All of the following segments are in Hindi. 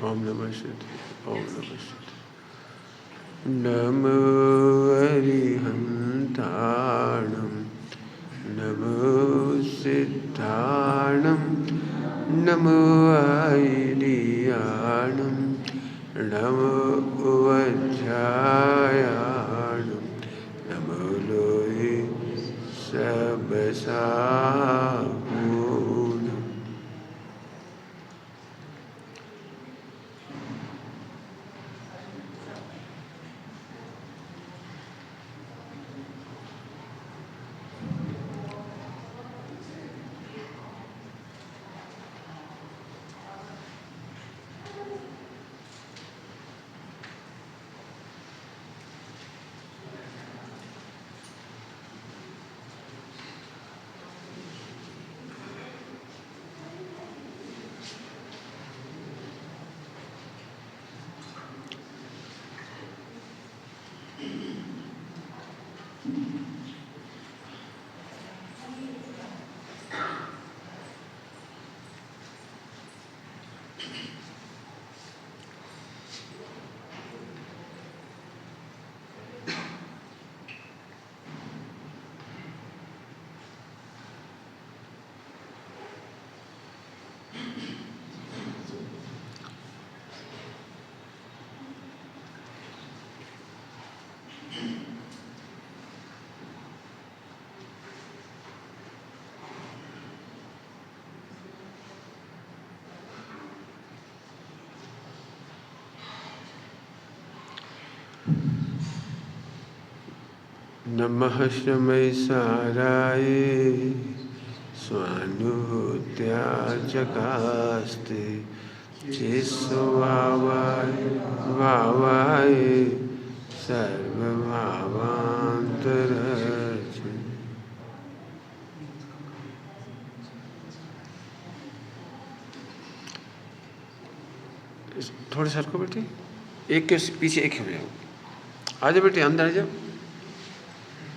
ओम नमः शिवाय। ओम नमः शिवाय। नमो अरिहन्ताणं नमो सिद्धाणं नमो ऐलियाणं नमो वज्रायाणं नमो लोहे सबसाहूणम्। नमः शमै साराय स्वानुभूत्याचकास्ते चिस्वावाय भावाय सर्वभावान्तरचे। थोड़े सर को बेटे, एक के पीछे एक हो जाओ। आ जाओ बेटे, अंदर आ जाओ।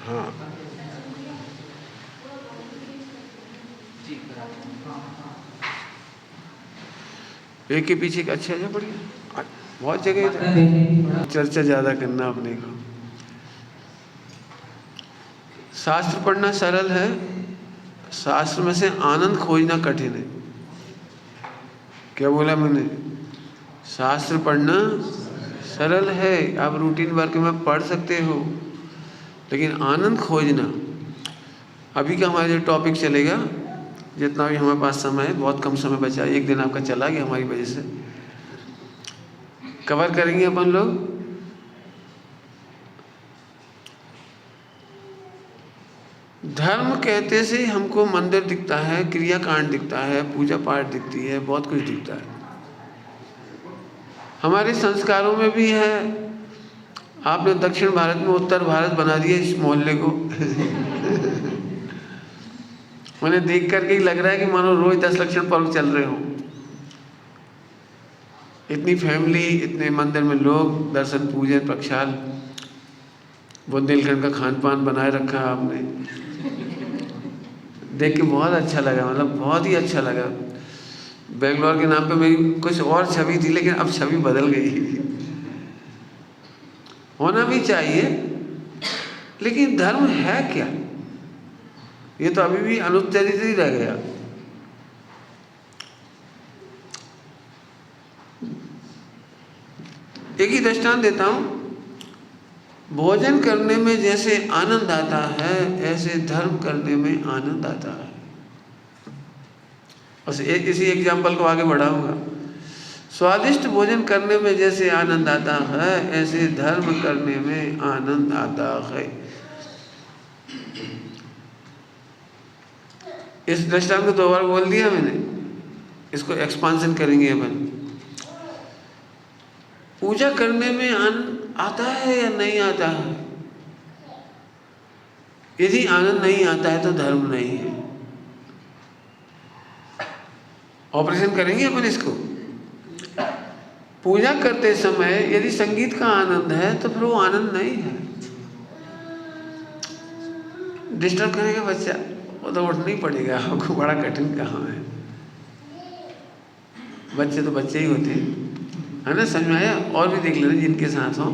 हाँ, एक के पीछे एक अच्छे आ जाओ। बढ़िया, बहुत जगह है, चर्चा ज़्यादा करना अपने को। शास्त्र पढ़ना सरल है, शास्त्र में से आनंद खोजना कठिन है। क्या बोला मैंने? शास्त्र पढ़ना सरल है, आप रूटीन वर्क में पढ़ सकते हो, लेकिन आनंद खोजना। अभी का हमारा जो टॉपिक चलेगा, जितना भी हमारे पास समय है, बहुत कम समय बचा है, एक दिन आपका चला गया हमारी वजह से, कवर करेंगे अपन लोग। धर्म कहते से हमको मंदिर दिखता है, क्रियाकांड दिखता है, पूजा पाठ दिखती है, बहुत कुछ दिखता है। हमारे संस्कारों में भी है। आपने दक्षिण भारत में उत्तर भारत बना दिया इस मोहल्ले को। मैंने देख करके ही लग रहा है कि मानो रोज 10 लक्षण पर्व चल रहे हो। इतनी फैमिली, इतने मंदिर में लोग, दर्शन पूजन प्रक्षाल, बुंदेलखंड का खान पान बनाए रखा आपने। देख के बहुत अच्छा लगा, मतलब बहुत ही अच्छा लगा। बेंगलोर के नाम पे मेरी कुछ और छवि थी, लेकिन अब छवि बदल गई। होना भी चाहिए, लेकिन धर्म है क्या? ये तो अभी भी अनुत्तरित ही रह गया। एक ही दृष्टांत देता हूं, भोजन करने में जैसे आनंद आता है, ऐसे धर्म करने में आनंद आता है। बस इसी एग्जाम्पल को आगे बढ़ाऊंगा। स्वादिष्ट भोजन करने में जैसे आनंद आता है, ऐसे धर्म करने में आनंद आता है। इस दृष्टांत को 2 बार बोल दिया मैंने, इसको एक्सपांशन करेंगे अपन। पूजा करने में आनंद आता है या नहीं आता है? यदि आनंद नहीं आता है तो धर्म नहीं है। ऑपरेशन करेंगे अपन इसको। पूजा करते समय यदि संगीत का आनंद है तो फिर वो आनंद नहीं है। डिस्टर्ब करेगा बच्चा, वो तो उठना ही पड़ेगा आपको, बड़ा कठिन काम है। बच्चे तो बच्चे ही होते हैं। है ना, समझ में आया? और भी देख लेना जिनके साथ हो।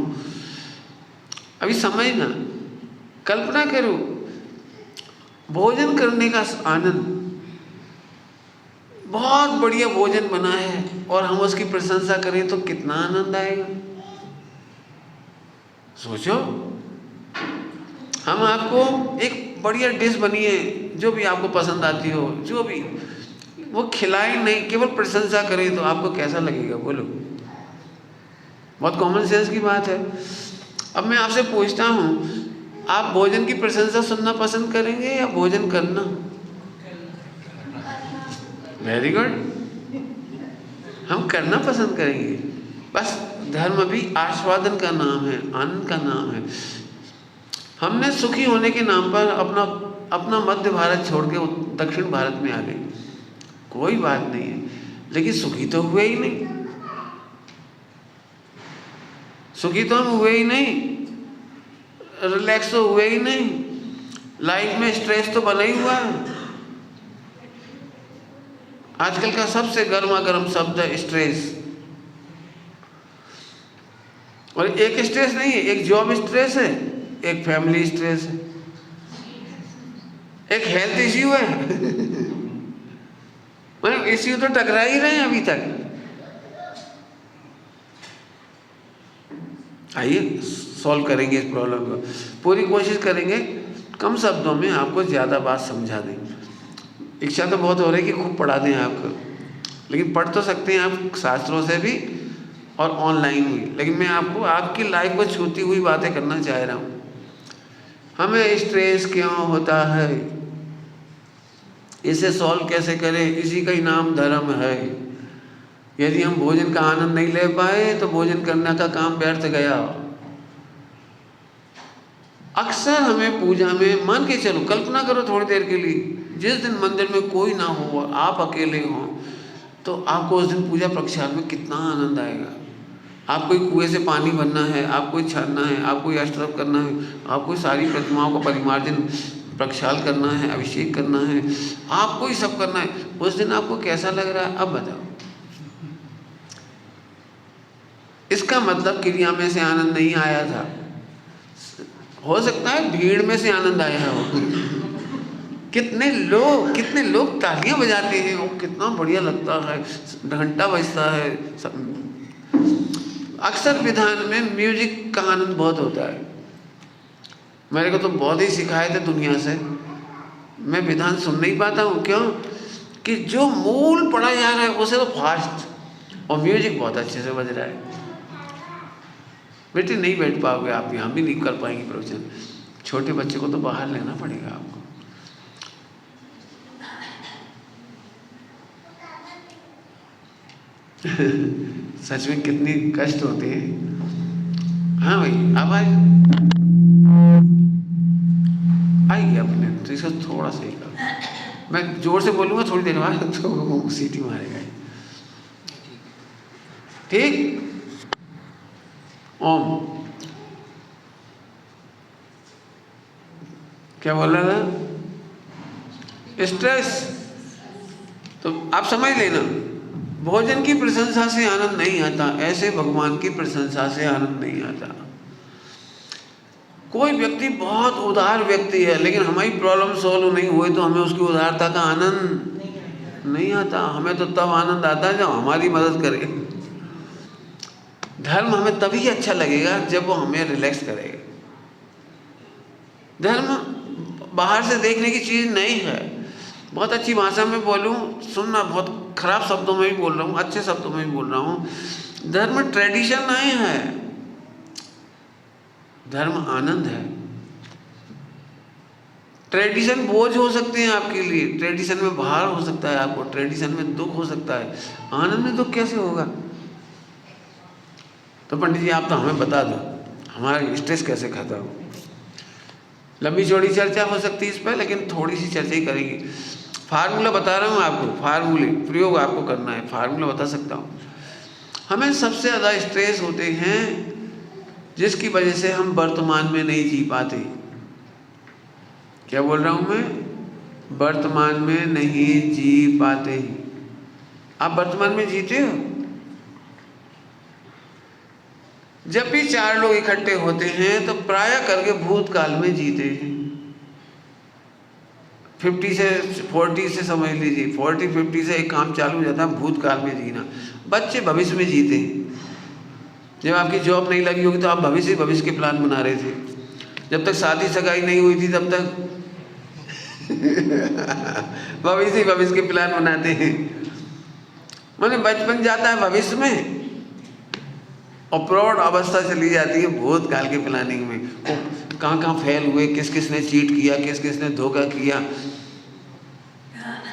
अभी समझना, कल्पना करो भोजन करने का आनंद, बहुत बढ़िया भोजन बना है और हम उसकी प्रशंसा करें तो कितना आनंद आएगा। सोचो, हम आपको एक बढ़िया डिश बनी है, जो भी आपको पसंद आती हो, जो भी, वो खिलाए नहीं, केवल प्रशंसा करें तो आपको कैसा लगेगा? बोलो। बहुत कॉमन सेंस की बात है। अब मैं आपसे पूछता हूँ, आप भोजन की प्रशंसा सुनना पसंद करेंगे या भोजन करना? वेरी गुड, हम करना पसंद करेंगे। बस धर्म भी आस्वादन का नाम है, आनंद का नाम है। हमने सुखी होने के नाम पर अपना मध्य भारत छोड़ के दक्षिण भारत में आ गए, कोई बात नहीं है, लेकिन सुखी तो हुए ही नहीं। सुखी तो हम हुए ही नहीं, रिलैक्स तो हुए ही नहीं, लाइफ में स्ट्रेस तो बना ही हुआ है। आजकल का सबसे गर्मा गर्म शब्द है स्ट्रेस। और एक स्ट्रेस नहीं है, एक जॉब स्ट्रेस है, एक फैमिली स्ट्रेस है, एक हेल्थ इश्यू है। मतलब इश्यू तो टकरा ही रहे हैं अभी तक। आइए सॉल्व करेंगे इस प्रॉब्लम को, पूरी कोशिश करेंगे कम शब्दों में आपको ज़्यादा बात समझा दें। इच्छा तो बहुत हो रही है कि खूब पढ़ा दें आपको, लेकिन पढ़ तो सकते हैं आप शास्त्रों से भी और ऑनलाइन भी, लेकिन मैं आपको आपकी लाइफ को छूती हुई बातें करना चाह रहा हूँ। हमें स्ट्रेस क्यों होता है, इसे सॉल्व कैसे करें, इसी का ही नाम धर्म है। यदि हम भोजन का आनंद नहीं ले पाए तो भोजन करने का काम व्यर्थ गया। अक्सर हमें पूजा में, मान के चलो, कल्पना करो थोड़ी देर के लिए, जिस दिन मंदिर में कोई ना हो और आप अकेले हो, तो आपको उस दिन पूजा प्रक्षाल में कितना आनंद आएगा। आपको एक कुएं से पानी भरना है, आपको छानना है, आपको अष्टोत्तर करना है, आपको सारी प्रतिमाओं का परिमार्जन प्रक्षाल करना है, अभिषेक करना है, आपको ही सब करना है। उस दिन आपको कैसा लग रहा है, अब बताओ। इसका मतलब क्रिया में से आनंद नहीं आया था। हो सकता है भीड़ में से आनंद आया हो। कितने लोग तालियां बजाते हैं और कितना बढ़िया लगता है, घंटा बजता है। अक्सर विधान में म्यूजिक का आनंद बहुत होता है। मेरे को तो बहुत ही सिखाए थे दुनिया से, मैं विधान सुन नहीं पाता हूँ। क्यों? कि जो मूल पढ़ा जा रहा है उसे तो फास्ट, और म्यूजिक बहुत अच्छे से बज रहा है। बेटे नहीं बैठ पाओगे आप, यहाँ भी नहीं कर पाएंगे प्रवचन। छोटे बच्चे को तो बाहर लेना पड़ेगा आपको। सच में कितनी कष्ट होते हैं। हाँ भाई, अब आइए अपने, तो इसको थोड़ा सा ही कर, मैं जोर से बोलूँगा थोड़ी देर बाद तो वो सीटी मारेगा। ठीक? ओम क्या बोल रहा था? स्ट्रेस। तो आप समझ लेना, भोजन की प्रशंसा से आनंद नहीं आता, ऐसे भगवान की प्रशंसा से आनंद नहीं आता। कोई व्यक्ति बहुत उदार व्यक्ति है, लेकिन हमारी प्रॉब्लम सॉल्व नहीं हुई तो हमें उसकी उदारता का आनंद नहीं आता। हमें तो तब आनंद आता है जब हमारी मदद करे। धर्म हमें तभी अच्छा लगेगा जब वो हमें रिलैक्स करेगा। धर्म बाहर से देखने की चीज़ नहीं है। बहुत अच्छी भाषा में बोलूँ, सुनना, बहुत खराब शब्दों में भी बोल रहा हूँ, अच्छे शब्दों में भी बोल रहा हूँ। धर्म ट्रेडिशन नहीं है, धर्म आनंद है। ट्रेडिशन बोझ हो सकते हैं आपके लिए, ट्रेडिशन में भार हो सकता है आपको, ट्रेडिशन में दुख हो सकता है। आनंद में दुख कैसे होगा? तो पंडित जी आप तो हमें बता दो, हमारा स्ट्रेस कैसे खाता हो। लंबी चौड़ी चर्चा हो सकती है इस पर, लेकिन थोड़ी सी चर्चा ही करेंगे। फार्मूला बता रहा हूँ आपको, फार्मूले प्रयोग आपको करना है, फार्मूला बता सकता हूँ। हमें सबसे ज़्यादा स्ट्रेस होते हैं जिसकी वजह से हम वर्तमान में नहीं जी पाते। क्या बोल रहा हूँ मैं? वर्तमान में नहीं जी पाते। आप वर्तमान में जीते हो? जब भी चार लोग इकट्ठे होते हैं तो प्राय करके भूतकाल में जीते हैं। 50 से 40 से समझ लीजिए, 40-50 से एक काम चालू हो जाता है भूतकाल में जीना। बच्चे भविष्य में जीते हैं। जब आपकी जॉब नहीं लगी होगी तो आप भविष्य के प्लान बना रहे थे। जब तक शादी सगाई नहीं हुई थी तब तक भविष्य के प्लान बनाते हैं। माने बचपन जाता है भविष्य में और प्रौढ़ अवस्था चली जाती है भूतकाल के प्लानिंग में। कहाँ कहाँ फेल हुए, किस किस ने चीट किया, किस किस ने धोखा किया,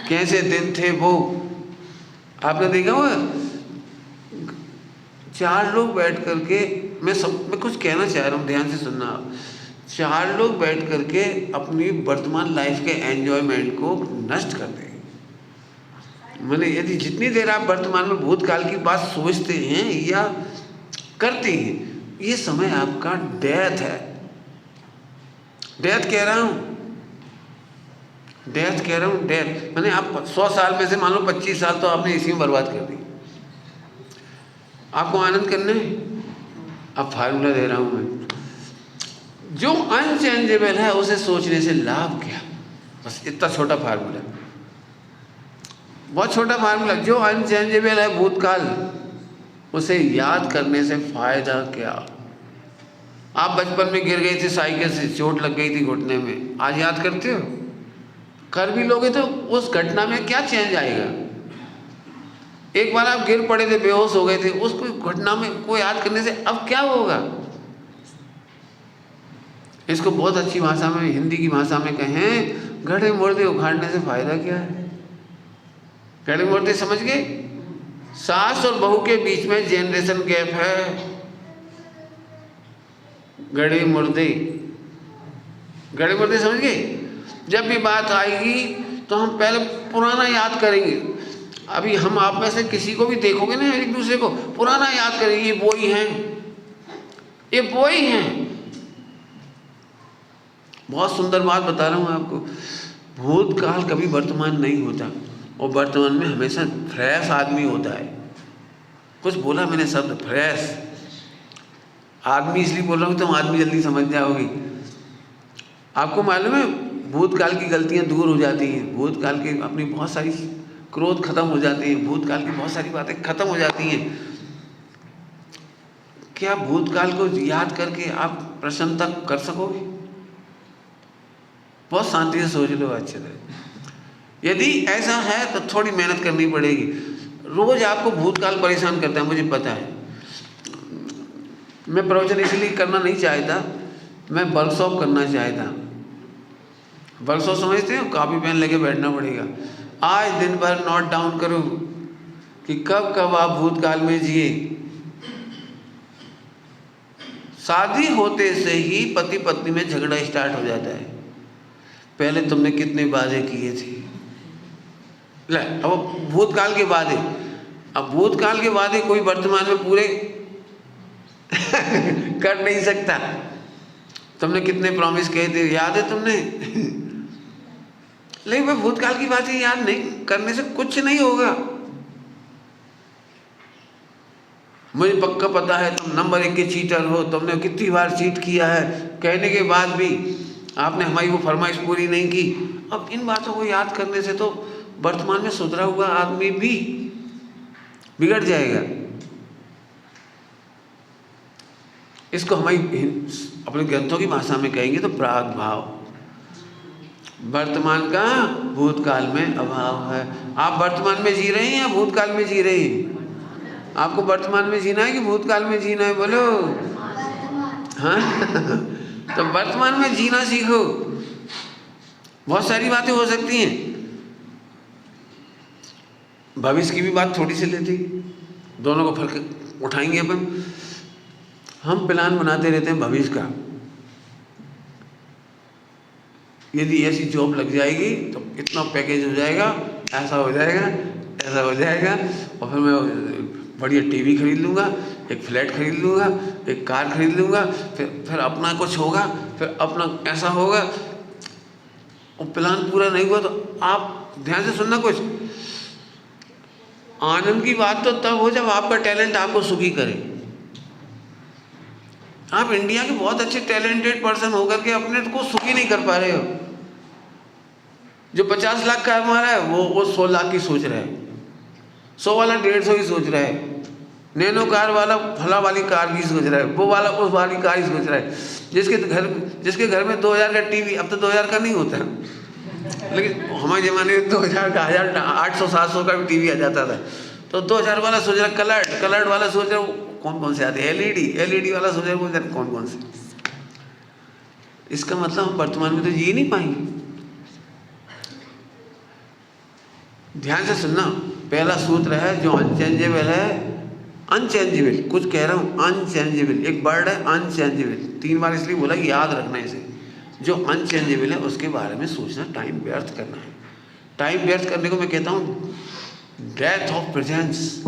कैसे दिन थे वो। आपने देखा हुआ चार लोग बैठ करके, मैं कुछ कहना चाह रहा हूँ, ध्यान से सुनना आप। चार लोग बैठ करके अपनी वर्तमान लाइफ के एंजॉयमेंट को नष्ट कर देंगे। मैंने यदि जितनी देर आप वर्तमान में भूतकाल की बात सोचते हैं या करते हैं, ये समय आपका डेथ है। डेथ कह रहा हूँ डेथ। मैंने आप 100 साल में से मान लो 25 साल तो आपने इसी में बर्बाद कर दी। आपको आनंद करना है। अब फार्मूला दे रहा हूं मैं, जो अनचेंजेबल है उसे सोचने से लाभ क्या। बस इतना छोटा फार्मूला, बहुत छोटा फार्मूला। जो अनचेंजेबल है भूतकाल, उसे याद करने से फायदा क्या। आप बचपन में गिर गए थे साइकिल से, चोट लग गई थी घुटने में, आज याद करते हो? कर भी लोगे तो उस घटना में क्या चेंज आएगा। एक बार आप गिर पड़े थे, बेहोश हो गए थे, उसको घटना में को याद करने से अब क्या होगा। इसको बहुत अच्छी भाषा में, हिंदी की भाषा में कहें, गड्ढे मुर्दे उखाड़ने से फायदा क्या है। गड्ढे मुर्दे समझ गए? सास और बहू के बीच में जेनरेशन गैप है। गड्ढे मुर्दे समझ गए? जब भी बात आएगी तो हम पहले पुराना याद करेंगे। अभी हम आप में से किसी को भी देखोगे ना, एक दूसरे को पुराना याद करेंगे, ये वो ही हैं। बहुत सुंदर बात बता रहा हूँ आपको। भूतकाल कभी वर्तमान नहीं होता और वर्तमान में हमेशा फ्रेश आदमी होता है। कुछ बोला मैंने शब्द फ्रेश आदमी, इसलिए बोल रहा हूँ तुम आदमी जल्दी समझ जाओगे। आपको मालूम है भूतकाल की गलतियाँ दूर हो जाती हैं, भूतकाल की अपनी बहुत सारी क्रोध खत्म हो जाती है, भूतकाल की बहुत सारी बातें खत्म हो जाती हैं। क्या भूतकाल को याद करके आप प्रसन्नता कर सकोगे? बहुत शांति से सोच लो अच्छे से। यदि ऐसा है तो थोड़ी मेहनत करनी पड़ेगी। रोज आपको भूतकाल परेशान करता है, मुझे पता है। मैं प्रवचन इसलिए करना नहीं चाहता, मैं वर्कशॉप करना चाहता। वर्कशॉप समझते हो? कॉपी पेन लेके बैठना पड़ेगा। आज दिन भर नोट डाउन करो कि कब कब आप भूतकाल में जिए। शादी होते से ही पति पत्नी में झगड़ा स्टार्ट हो जाता है। पहले तुमने कितने वादे किए थे, ले अब भूतकाल के वादे। अब भूतकाल के वादे कोई वर्तमान में पूरे कर नहीं सकता। तुमने कितने प्रॉमिस किए थे, याद है तुमने? लेकिन वह भूतकाल की बातें याद नहीं करने से कुछ नहीं होगा। मुझे पक्का पता है तुम नंबर 1 के चीटर हो, तुमने कितनी बार चीट किया है, कहने के बाद भी आपने हमारी वो फरमाइश पूरी नहीं की। अब इन बातों को याद करने से तो वर्तमान में सुधरा हुआ आदमी भी बिगड़ जाएगा। इसको हमारी अपने ग्रंथों की भाषा में कहेंगे तो प्राग भाव। वर्तमान का भूतकाल में अभाव है। आप वर्तमान में जी रहे हैं या भूतकाल में जी रहे हैं? आपको वर्तमान में जीना है कि भूतकाल में जीना है, बोलो? हाँ तो वर्तमान में जीना सीखो। बहुत सारी बातें हो सकती हैं। भविष्य की भी बात थोड़ी सी लेती, दोनों को फर्क उठाएंगे अपन। हम प्लान बनाते रहते हैं भविष्य का, यदि ऐसी जॉब लग जाएगी तो इतना पैकेज हो जाएगा, ऐसा हो जाएगा, ऐसा हो जाएगा, और फिर मैं बढ़िया टीवी खरीद लूँगा, एक फ्लैट खरीद लूँगा, एक कार खरीद लूँगा, फिर अपना कुछ होगा, फिर अपना ऐसा होगा। और प्लान पूरा नहीं हुआ तो आप ध्यान से सुनना, कुछ आनंद की बात तो तब हो जब आपका टैलेंट आपको सुखी करे। आप इंडिया के बहुत अच्छे टैलेंटेड पर्सन होकर के अपने को सुखी नहीं कर पा रहे हो। जो 50 लाख का हमारा है वो 100 लाख की सोच रहा है, 100 वाला 150 की सोच रहा है, नैनो कार वाला फला वाली कार की सोच रहा है, वो वाला उस वाली कार की सोच रहा है। जिसके घर में 2000 का टीवी, अब तो 2000 का नहीं होता, लेकिन हमारे ज़माने में 2000 का 800-700 का भी टीवी आ जाता था। तो 2000 वाला सोच रहा है, कलर्ड वाला सोच रहा है कौन से आते हैं, एलईडी वाला सोच रहा है कौन से। इसका मतलब हम वर्तमान में तो जी नहीं पाएंगे। ध्यान से सुनना, पहला सूत्र है जो अनचेंजेबल है, अनचेंजेबल, कुछ कह रहा हूँ, अनचेंजेबल एक वर्ड है, अनचेंजेबल 3 बार इसलिए बोला कि याद रखना है इसे। जो अनचेंजेबल है उसके बारे में सोचना टाइम व्यर्थ करना है। टाइम व्यर्थ करने को मैं कहता हूँ डेथ ऑफ प्रेजेंस।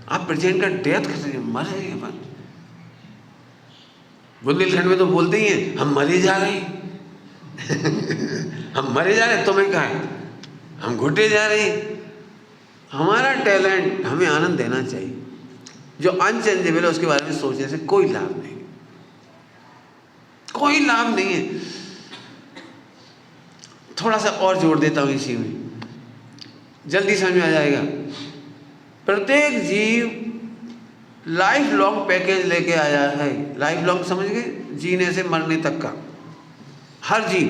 आप प्रेजेंट का डेथ कर रहे, मर रहे हैं। बुंदेलखंड में तो बोलते ही हैं हम मरे जा रहे हैं हम मरे जा रहे हैं, तुम्हें कहा है हम घुटे जा रहे हैं। हमारा टैलेंट हमें आनंद देना चाहिए। जो अनचेंजेबल है उसके बारे में सोचने से कोई लाभ नहीं, कोई लाभ नहीं है। थोड़ा सा और जोड़ देता हूं इसी में, जल्दी समझ में आ जाएगा। प्रत्येक जीव लाइफ लॉन्ग पैकेज लेके आया है। लाइफ लॉन्ग समझ गए, जीने से मरने तक का हर जीव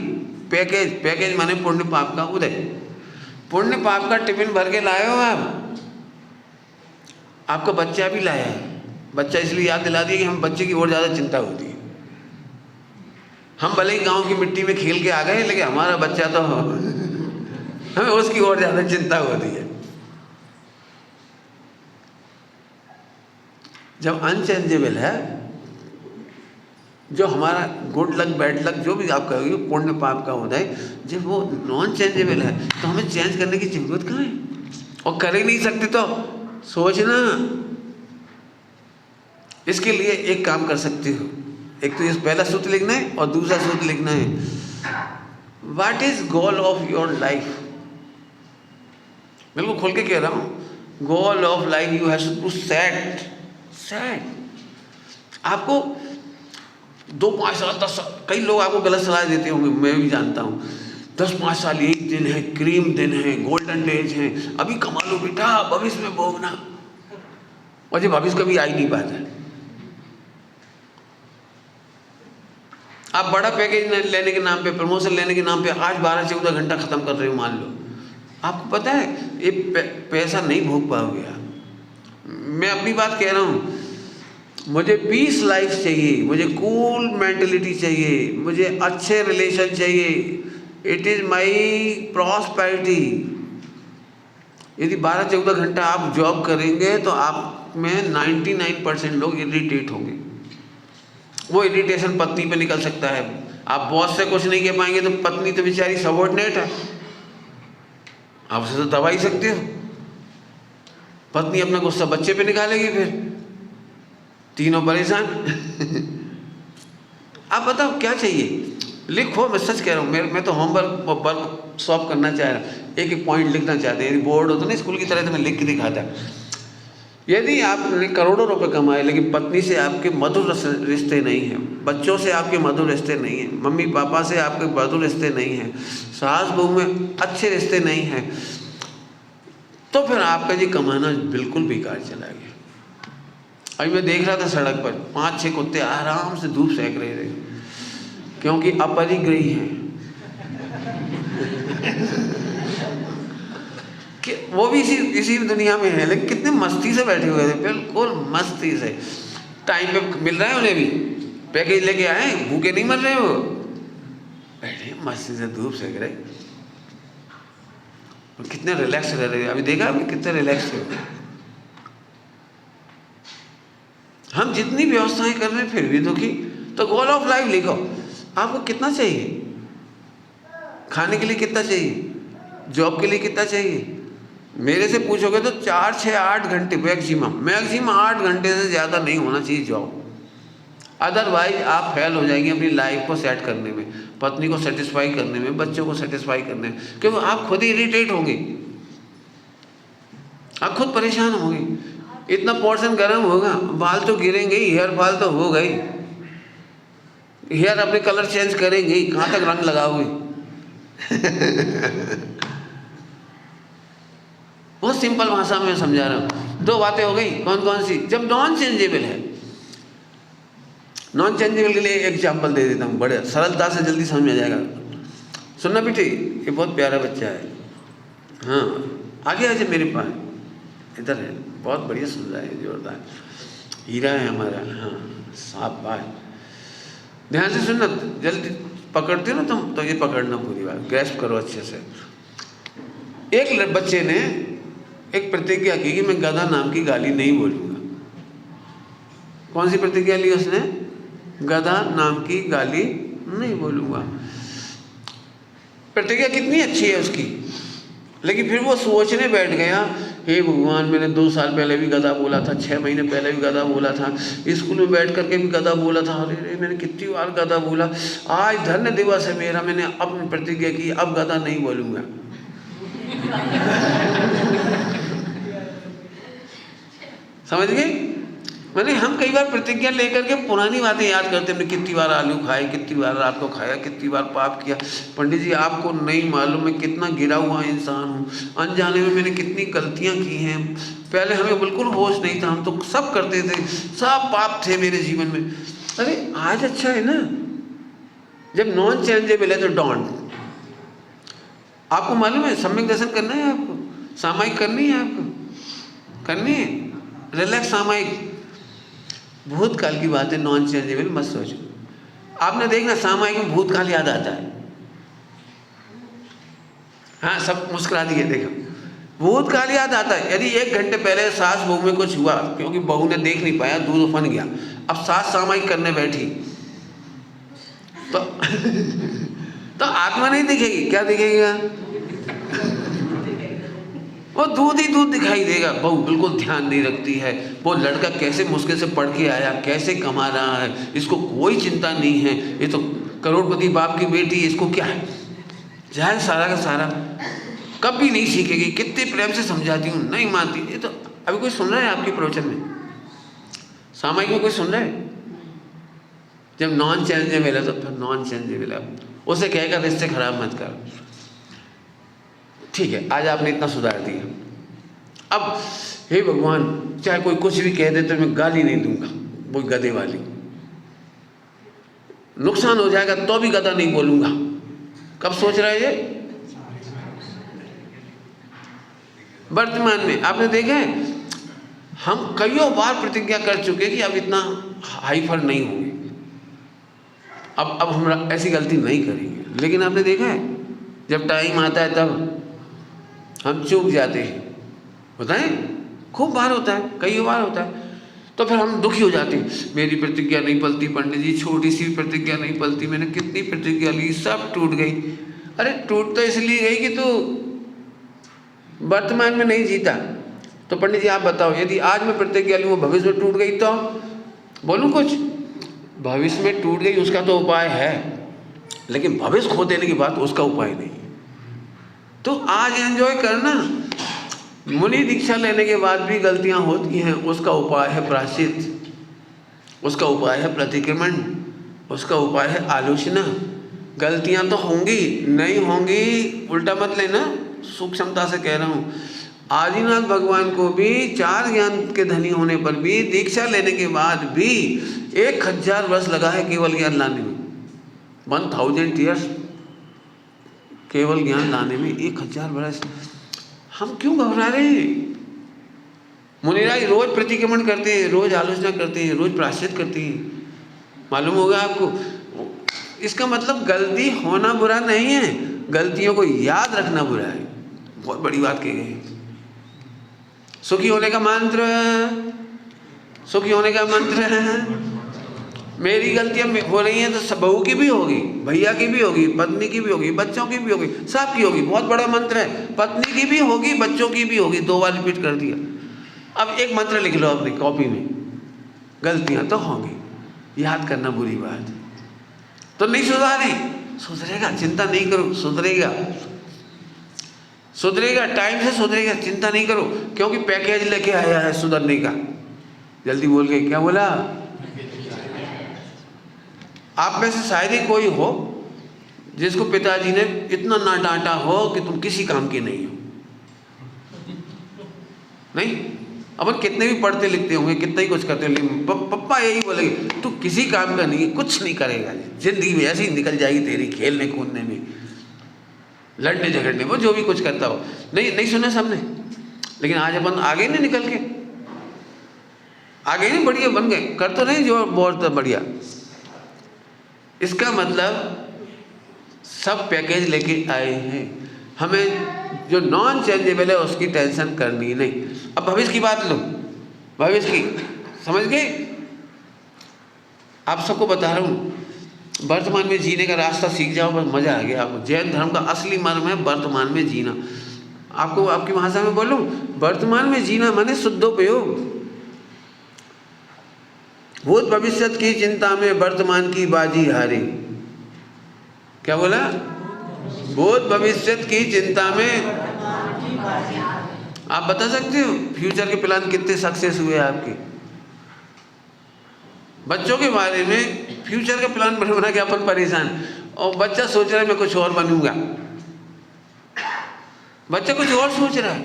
पैकेज माने पुण्य पाप का उदय। पुण्य पाप का टिफिन भर के लाए हो आप, आपका बच्चा भी लाया है। बच्चा इसलिए याद दिला दिया कि हम बच्चे की और ज़्यादा चिंता होती है। हम भले ही गांव की मिट्टी में खेल के आ गए, लेकिन हमारा बच्चा तो हमें उसकी और ज़्यादा चिंता होती है। जब अनचेंजेबल है, जो हमारा गुड लक बैड लक जो भी आप कहोगे, पुण्य पाप का होता है, जब वो नॉन चेंजेबल है तो हमें चेंज करने की जरूरत कहाँ है। और कर ही नहीं सकते तो सोचना। इसके लिए एक काम कर सकते हो, एक तो ये पहला सूत्र लिखना है और दूसरा सूत्र लिखना है, what is goal of your life. बिल्कुल खोल के कह रहा हूँ, goal of life you have to set. आपको 2-5 साल 10 साल, कई लोग आपको गलत सलाह देते होंगे, मैं भी जानता हूँ। 10-5 साल एक दिन है, क्रीम दिन है, गोल्डन डेज है, अभी कमा लो बेटा, भविष्य में भोगना। और जो भविष्य कभी आ ही नहीं पाता। आप बड़ा पैकेज लेने के नाम पे, प्रमोशन लेने के नाम पे आज 12-14 घंटा खत्म कर रहे हो, मान लो। आपको पता है ये पैसा नहीं भोग पाओगे आप। मैं अपनी बात कह रहा हूँ, मुझे पीस लाइफ चाहिए, मुझे कूल मेंटलिटी चाहिए, मुझे अच्छे रिलेशन चाहिए। It is my prosperity. यदि 12-14 घंटा आप जॉब करेंगे तो आप में 99% लोग इरिटेट होंगे। वो इरिटेशन पत्नी पे निकल सकता है। आप बॉस से कुछ नहीं कह पाएंगे तो पत्नी तो बेचारी सबॉर्डिनेट है, आप उसे तो दबा ही सकते हो। पत्नी अपना गुस्सा बच्चे पे निकालेगी, फिर तीनों परेशान आप बताओ क्या चाहिए। लिखो, मैं सच कह रहा हूँ, मैं तो होमवर्क सॉल्व करना चाह रहा हूँ, एक पॉइंट लिखना चाहते हैं। यदि बोर्ड होता ना स्कूल की तरह, तो मैं लिख के दिखाता। यदि आपने करोड़ों रुपए कमाए लेकिन पत्नी से आपके मधुर रिश्ते नहीं हैं, बच्चों से आपके मधुर रिश्ते नहीं हैं, मम्मी पापा से आपके मधुर रिश्ते नहीं हैं, सास बहू में अच्छे रिश्ते नहीं हैं, तो फिर आपका जी कमाना बिल्कुल बेकार चला गया। अभी मैं देख रहा था सड़क पर 5-6 कुत्ते आराम से धूप सेक रहे थे, क्योंकि अपरिग्रही हैं कि वो भी इसी दुनिया में है, लेकिन कितने मस्ती से बैठे हुए थे, बिल्कुल मस्ती से। टाइम पे मिल रहा है उन्हें भी, पैकेज लेके आए, भूखे नहीं मर रहे हो, बैठे मस्ती से धूप सेक रहे, कितने रिलैक्स रह रहे हैं। अभी देखा आपने कितने रिलैक्स हो। हम जितनी व्यवस्थाएं कर रहे हैं फिर भी दुखी। तो गोल ऑफ लाइफ लिखो, आपको कितना चाहिए, खाने के लिए कितना चाहिए, जॉब के लिए कितना चाहिए। मेरे से पूछोगे तो 4-6-8 घंटे मैक्सिमम 8 घंटे से ज़्यादा नहीं होना चाहिए जॉब। अदरवाइज आप फेल हो जाएंगे अपनी लाइफ को सेट करने में, पत्नी को सेटिस्फाई करने में, बच्चों को सेटिस्फाई करने में, क्योंकि आप खुद ही इरिटेट होंगे, आप खुद परेशान होंगे। इतना पोर्शन गर्म होगा, बाल तो गिरेंगे ही, हेयर फॉल तो होगा ही, हेयर अपने कलर चेंज करेंगे ही, कहाँ तक रंग लगाओगे? बहुत सिंपल भाषा में समझा रहा हूँ। दो बातें हो गई, कौन कौन सी? जब नॉन चेंजेबल है, नॉन चेंजेबल के लिए एग्जाम्पल दे देता हूँ, बड़े सरलता से जल्दी समझ में आ जाएगा। सुनना बेटी, ये बहुत प्यारा बच्चा है, हाँ आगे आ जाए मेरे पास, इधर है, बहुत बढ़िया सुन रहा है, जोरदार हीरा है हमारा, हाँ साफ बात। ध्यान से सुनना, जल्दी पकड़ते हो ना तुम तो ये पकड़ना पूरी बात, ग्रैस्प करो अच्छे से। एक बच्चे ने एक प्रतिज्ञा की कि मैं गधा नाम की गाली नहीं बोलूँगा। कौन सी प्रतिज्ञा ली उसने? गधा नाम की गाली नहीं बोलूँगा। प्रतिज्ञा कितनी अच्छी है उसकी, लेकिन फिर वो सोचने बैठ गया, हे भगवान मैंने 2 साल पहले भी गधा बोला था, 6 महीने पहले भी गधा बोला था, स्कूल में बैठ करके भी गधा बोला था, अरे मैंने कितनी बार गधा बोला, आज धन्य दिवस है मेरा, मैंने अपनी प्रतिज्ञा की अब गधा नहीं बोलूँगा। समझ गए? मैंने हम कई बार प्रतिज्ञा लेकर के पुरानी बातें याद करते हैं, कितनी बार आलू खाए, कितनी बार रात को खाया, कितनी बार पाप किया। पंडित जी आपको नहीं मालूम मैं कितना गिरा हुआ इंसान हूँ, अनजाने में मैंने कितनी गलतियाँ की हैं, पहले हमें बिल्कुल होश नहीं था, हम तो सब करते थे, सब पाप थे मेरे जीवन में। अरे आज अच्छा है ना, जब नॉन चेंजेबल है तो डोंट। आपको मालूम है सम्यक दर्शन करना है, आपको सामायिक करनी है, आपको करनी है रिलैक्स सामायिक। भूतकाल की बातें नॉन चेंजेबल मत सोचो। आपने देखना सामायिक में भूतकाल याद आता है, हाँ सब मुस्कुरा दिए, देखो भूतकाल याद आता है। यदि 1 घंटे पहले सास बहू में कुछ हुआ, क्योंकि बहू ने देख नहीं पाया, दूध उफन गया, अब सास सामायिक करने बैठी तो तो आत्मा नहीं दिखेगी, क्या दिखेगा? वो दूध ही दूध दिखाई देगा। बहू बिल्कुल ध्यान नहीं रखती है, वो लड़का कैसे मुश्किल से पढ़ के आया, कैसे कमा रहा है, इसको कोई चिंता नहीं है, ये तो करोड़पति बाप की बेटी, इसको क्या है, जाए सारा का सारा, कभी नहीं सीखेगी, कितने प्रेम से समझाती हूँ नहीं मानती। ये तो अभी कोई सुन रहा है आपके प्रवचन में, सामायिक में कोई सुन रहा है? जब नॉन चेंजेबल है तो फिर नॉन चेंजेबल है, उसे कहेगा रिश्ते खराब मत कर। ठीक है, आज आपने इतना सुधार दिया। अब हे भगवान, चाहे कोई कुछ भी कह दे तो मैं गाली नहीं दूंगा, वो गधे वाली, नुकसान हो जाएगा तो भी गधा नहीं बोलूंगा। कब सोच रहा है ये? वर्तमान में। आपने देखा है हम कईयों बार प्रतिज्ञा कर चुके कि अब इतना हाइफर नहीं होंगे, अब हम ऐसी गलती नहीं करेंगे, लेकिन आपने देखा है जब टाइम आता है तब हम चूक जाते हैं। होता है, खूब बार होता है, कई बार होता है, तो फिर हम दुखी हो जाते हैं, मेरी प्रतिज्ञा नहीं पलती पंडित जी, छोटी सी प्रतिज्ञा नहीं पलती, मैंने कितनी प्रतिज्ञा ली सब टूट गई। अरे टूट तो इसलिए गई कि तू वर्तमान में नहीं जीता। तो पंडित जी आप बताओ, यदि आज मैं प्रतिज्ञा लूँ वो भविष्य में टूट गई तो बोलूँ कुछ? भविष्य में टूट गई उसका तो उपाय है, लेकिन भविष्य खो देने की बात उसका उपाय नहीं। तो आज एंजॉय करना। मुनि दीक्षा लेने के बाद भी गलतियां होती हैं, उसका उपाय है प्रायश्चित, उसका उपाय है प्रतिक्रमण, उसका उपाय है आलोचना। गलतियां तो होंगी, नहीं होंगी उल्टा मत लेना, सूक्ष्मता से कह रहा हूँ। आदिनाथ भगवान को भी 4 ज्ञान के धनी होने पर भी, दीक्षा लेने के बाद भी 1000 वर्ष लगा है केवल ज्ञान लाने में। 1000 ईयर्स केवल ज्ञान लाने में 1000 वर्ष। हम क्यों घबरा रहे हैं? मुनिराज रोज प्रतिक्रमण करते हैं, रोज आलोचना करते हैं, रोज प्रायश्चित करते हैं। मालूम होगा आपको, इसका मतलब गलती होना बुरा नहीं है, गलतियों को याद रखना बुरा है। बहुत बड़ी बात कही गई। सुखी होने का मंत्र, सुखी होने का मंत्र है, मेरी गलतियां हो रही हैं तो बहू की भी होगी, भैया की भी होगी, पत्नी की भी होगी, बच्चों की भी होगी, सबकी होगी। बहुत बड़ा मंत्र है, पत्नी की भी होगी, बच्चों की भी होगी। 2 बार रिपीट कर दिया। अब एक मंत्र लिख लो अपनी कॉपी में, गलतियां तो होंगी, याद करना बुरी बात तो नहीं सुधारी, सुधरेगा, चिंता नहीं करो, सुधरेगा। सुधरेगा, टाइम से सुधरेगा, चिंता नहीं करो, क्योंकि पैकेज लेके आया है सुधरने का। जल्दी बोल के क्या बोला? आप में से शायद ही कोई हो जिसको पिताजी ने इतना ना डांटा हो कि तुम किसी काम के नहीं हो। नहीं, अपन कितने भी पढ़ते लिखते होंगे, कितना ही कुछ करते होंगे, पप्पा यही बोलेंगे तू किसी काम का नहीं, कुछ नहीं करेगा, जिंदगी में ऐसे ही निकल जाएगी तेरी, खेलने कूदने में, लड़ने झगड़ने, वो जो भी कुछ करता हो। नहीं सुना सबने, लेकिन आज अपन आगे नहीं निकल के, आगे नहीं बढ़िया बन गए, कर तो नहीं जो बहुत बढ़िया। इसका मतलब सब पैकेज लेके आए हैं, हमें जो नॉन चेंजेबल है उसकी टेंशन करनी नहीं। अब भविष्य की बात लो, भविष्य की समझ गए? आप सबको बता रहा हूँ, वर्तमान में जीने का रास्ता सीख जाओ, बस मजा आ गया आपको। जैन धर्म का असली मर्म है वर्तमान में जीना। आपको आपकी भाषा में बोलूं, वर्तमान में जीना माने शुद्धोपयोग। भूत भविष्य की चिंता में वर्तमान की बाजी हारी। क्या बोला? भूत भविष्य की चिंता में। आप बता सकते हो फ्यूचर के प्लान कितने सक्सेस हुए आपके? बच्चों के बारे में फ्यूचर का प्लान बना के अपन परेशान, और बच्चा सोच रहा है मैं कुछ और बनूंगा, बच्चा कुछ और सोच रहा है।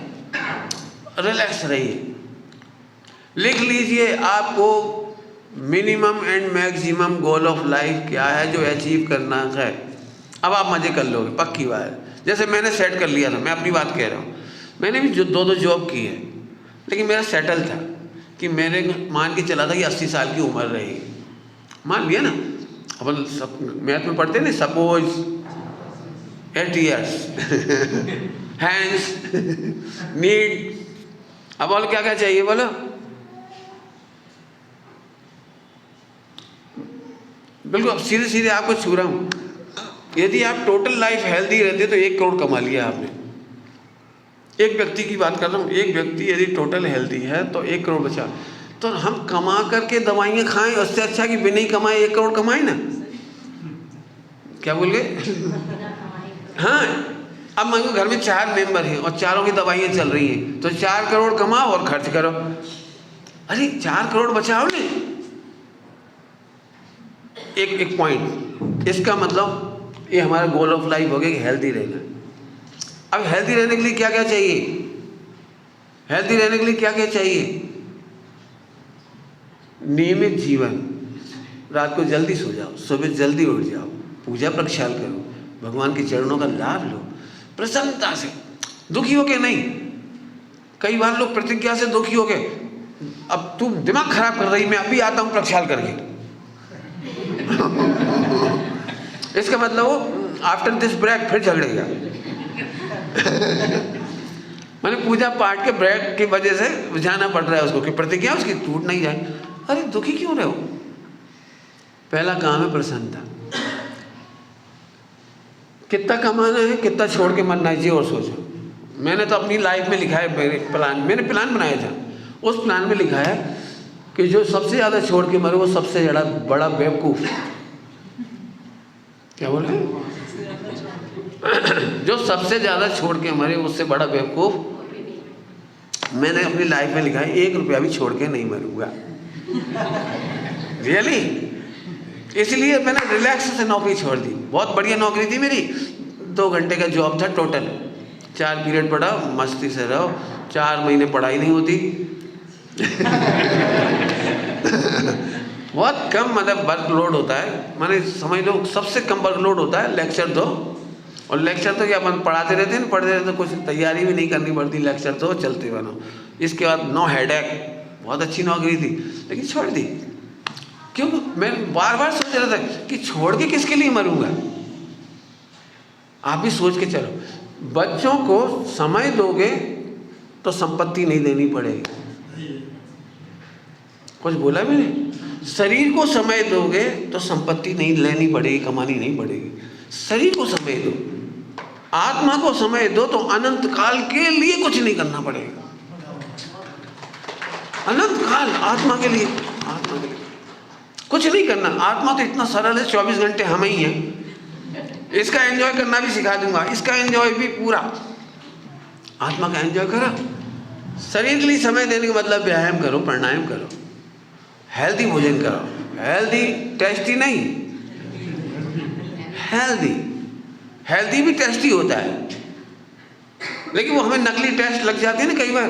रिलैक्स रहिए, लिख लीजिए आपको minimum and maximum goal of life क्या है जो अचीव करना है। अब आप मजे कर लोगे, पक्की बात है। जैसे मैंने सेट कर लिया था, मैं अपनी बात कह रहा हूँ, मैंने भी जो दो जॉब की है, लेकिन मेरा सेटल था कि मैंने मान के चला था कि 80 साल की उम्र रहेगी, मान लिया ना। अपन सब मैथ में पढ़ते ना, सपोज 80 years हैंस नीड। अब बोलो क्या क्या चाहिए, बोलो। बिल्कुल सीधे सीधे आपको छू रहा हूँ, यदि आप टोटल लाइफ हेल्दी रहते तो 1 करोड़ कमा लिया आपने। एक व्यक्ति की बात कर रहा हूँ, एक व्यक्ति यदि टोटल हेल्दी है तो 1 करोड़ बचा। तो हम कमा करके दवाइयाँ खाएं, उससे अच्छा कि बिना ही कमाए 1 करोड़ कमाए ना। क्या बोल गए? हाँ, अब मान लो घर में 4 मेंबर हैं और चारों की दवाइयाँ चल रही हैं, तो 4 करोड़ कमाओ और खर्च करो। अरे 4 करोड़ बचाओ ने। एक पॉइंट, इसका मतलब ये हमारा गोल ऑफ लाइफ हो गया कि हेल्दी रहना। अब हेल्दी रहने के लिए क्या क्या चाहिए? हेल्दी रहने के लिए क्या क्या चाहिए? नियमित जीवन, रात को जल्दी सो जाओ, सुबह जल्दी उठ जाओ, पूजा प्रक्षाल करो, भगवान के चरणों का लाभ लो प्रसन्नता से, दुखी हो के नहीं। कई बार लोग प्रतिज्ञा से दुखी हो गए, अब तू दिमाग खराब कर रही, मैं अभी आता हूं प्रक्षाल करके। इसका मतलब वो आफ्टर दिस ब्रेक फिर झगड़ेगा। मैंने पूजा पाठ के ब्रेक की वजह से जाना पड़ रहा है उसको कि प्रतिज्ञा उसकी टूट नहीं जाए। अरे दुखी क्यों रहे हो? पहला काम है प्रसन्नता। कितना कमाना है, कितना छोड़ के मरना है, जी और सोचो। मैंने तो अपनी लाइफ में लिखा है, मैंने प्लान बनाया था, उस प्लान में लिखा है कि जो सबसे ज़्यादा छोड़ के मरे वो सबसे बड़ा बेवकूफ़। क्या बोले? जो सबसे ज़्यादा छोड़ के मरे उससे बड़ा बेवकूफ़। मैंने अपनी लाइफ में लिखा है 1 रुपया भी छोड़ के नहीं मरूंगा। रियली, इसलिए मैंने रिलैक्स से नौकरी छोड़ दी। बहुत बढ़िया नौकरी थी मेरी, 2 घंटे का जॉब था टोटल, 4 पीरियड पढ़ा, मस्ती से रहो, 4 महीने पढ़ाई नहीं होती। बहुत कम मतलब वर्कलोड होता है, माने समझ लो सबसे कम वर्कलोड होता है लेक्चर 2, और लेक्चर तो क्या अपन पढ़ाते रहते हैं, पढ़ते रहते, कुछ तैयारी भी नहीं करनी पड़ती, लेक्चर तो चलते बनो। इसके बाद नो हेडेक, बहुत अच्छी नौकरी थी, लेकिन छोड़ दी। क्यों? मैं बार बार सोच रहा था कि छोड़ के किसके लिए मरूंगा। आप भी सोच के चलो, बच्चों को समय दोगे तो संपत्ति नहीं देनी पड़ेगी। कुछ बोला मैंने? शरीर को समय दोगे तो संपत्ति नहीं लेनी पड़ेगी, कमानी नहीं पड़ेगी। शरीर को समय दो, आत्मा को समय दो तो अनंत काल के लिए कुछ नहीं करना पड़ेगा। अनंत काल आत्मा के लिए, आत्मा के लिए कुछ नहीं करना। आत्मा तो इतना सरल है, 24 घंटे हम ही हैं। इसका एंजॉय करना भी सिखा दूंगा, इसका एंजॉय भी पूरा। आत्मा का एंजॉय करो। शरीर के लिए समय देने का मतलब व्यायाम करो, प्राणायाम करो, हेल्दी भोजन करो, हेल्दी टेस्टी नहीं, हेल्दी भी टेस्टी होता है, लेकिन वो हमें नकली टेस्ट लग जाते हैं ना कई बार,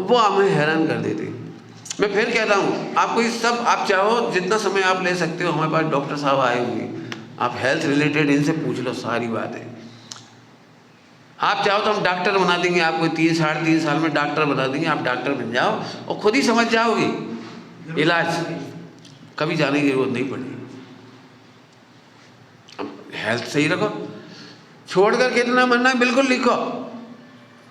वो हमें हैरान कर देते हैं। मैं फिर कहता हूँ आपको ये सब, आप चाहो जितना समय आप ले सकते हो, हमारे पास डॉक्टर साहब आए हुए, आप हेल्थ रिलेटेड इनसे पूछ लो सारी बातें। आप चाहो तो हम डॉक्टर बना देंगे आपको, 3 साढ़े 3 साल में डॉक्टर बना देंगे, आप डॉक्टर बन जाओ और खुद ही समझ जाओगे, इलाज कभी जाने की जरूरत नहीं पड़ेगी। हेल्थ सही रखो, छोड़कर कितना मरना है बिल्कुल लिखो,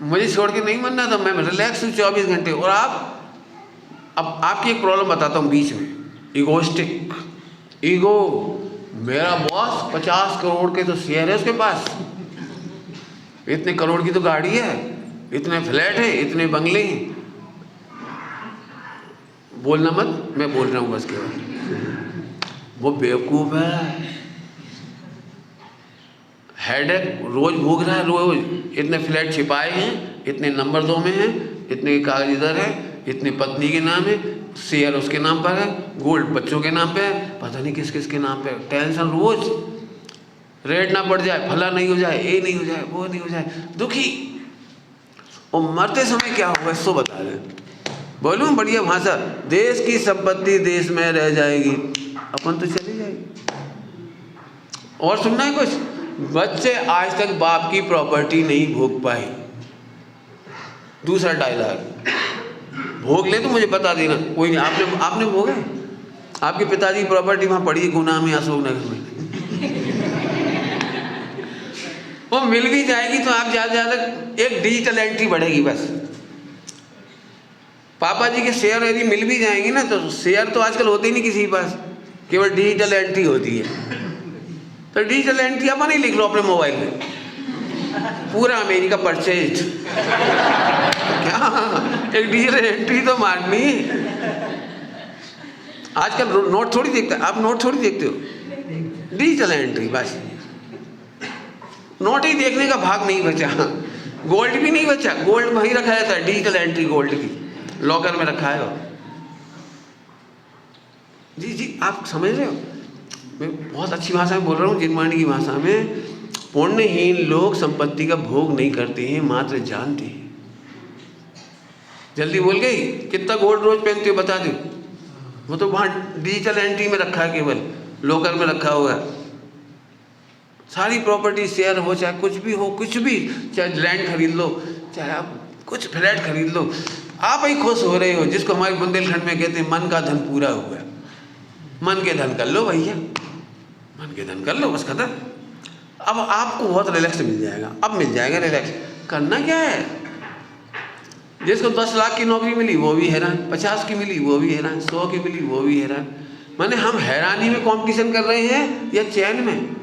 मुझे छोड़ के नहीं मरना था, मैं रिलैक्स हूँ 24 घंटे। और अब आपकी एक प्रॉब्लम बताता हूँ बीच में, इगोस्टिक ईगो। मेरा बॉस 50 करोड़ के तो शेयर है उसके पास, इतने करोड़ की तो गाड़ी है, इतने फ्लैट है, इतने बंगले हैं। बोलना मत, मैं बोल रहा हूँ बस केवल। वो बेवकूफ़ है, हेडेक रोज भोग रहा है, रोज इतने फ्लैट छिपाए हैं, इतने नंबर 2 में हैं, इतने कागज इधर है, इतनी पत्नी के नाम है, शेयर उसके नाम पर है, गोल्ड बच्चों के नाम पे है, पता नहीं किस किस के नाम पे। टेंशन रोज, रेट ना बढ़ जाए, फला नहीं हो जाए, ये नहीं हो जाए, वो नहीं हो जाए, दुखी। और मरते समय क्या होगा इसको बता दें, बोलूँ बढ़िया भाषा, देश की संपत्ति देश में रह जाएगी, अपन तो चली जाएगी। और सुनना है कुछ, बच्चे आज तक बाप की प्रॉपर्टी नहीं भोग पाए। दूसरा डायलॉग, भोग ले तो मुझे बता देना, कोई नहीं। आपने भोगा, आपके पिताजी की प्रॉपर्टी वहाँ पड़ी है गुना में, अशोकनगर में। वो मिल भी जाएगी तो आप ज़्यादा ज़्यादा एक डिजिटल एंट्री बढ़ेगी बस। पापा जी के शेयर यदि मिल भी जाएंगे ना, तो शेयर तो आजकल होते ही नहीं किसी के पास, केवल डिजिटल एंट्री होती है। तो डिजिटल एंट्री अपन ही लिख लो अपने मोबाइल में, पूरा अमेरिका परचेज। क्या एक डिजिटल एंट्री तो मारनी। आजकल नोट थोड़ी देखते, आप नोट थोड़ी देखते हो, डिजिटल एंट्री बस। नोट ही देखने का भाग नहीं बचा, गोल्ड भी नहीं बचा, गोल्ड वहीं रखा जाता है, डिजिटल एंट्री गोल्ड की लॉकर में रखा है। जी आप समझ रहे हो, मैं बहुत अच्छी भाषा में बोल रहा हूँ, जिनवाणी की भाषा में। पुण्यहीन लोग संपत्ति का भोग नहीं करते हैं, मात्र जानते हैं। जल्दी बोल गई, कितना गोल्ड रोज पहनते हो बता दो, वो तो वहाँ डिजिटल एंट्री में रखा है, केवल लॉकर में रखा हुआ है। सारी प्रॉपर्टी शेयर हो, चाहे कुछ भी हो, कुछ भी, चाहे लैंड खरीद लो, चाहे आप कुछ फ्लैट खरीद लो, आप ही खुश हो रहे हो। जिसको हमारे बुंदेलखंड में कहते हैं मन का धन पूरा हुआ। मन के धन कर लो भैया, मन के धन कर लो, बस खत्म। अब आपको बहुत रिलैक्स मिल जाएगा, अब मिल जाएगा रिलैक्स। करना क्या है, जिसको 10 लाख की नौकरी मिली वो भी हैरान, 50 की मिली वो भी हैरान, 100 की मिली वो भी हैरान। माने हम हैरानी में कंपटीशन कर रहे हैं या चैन में?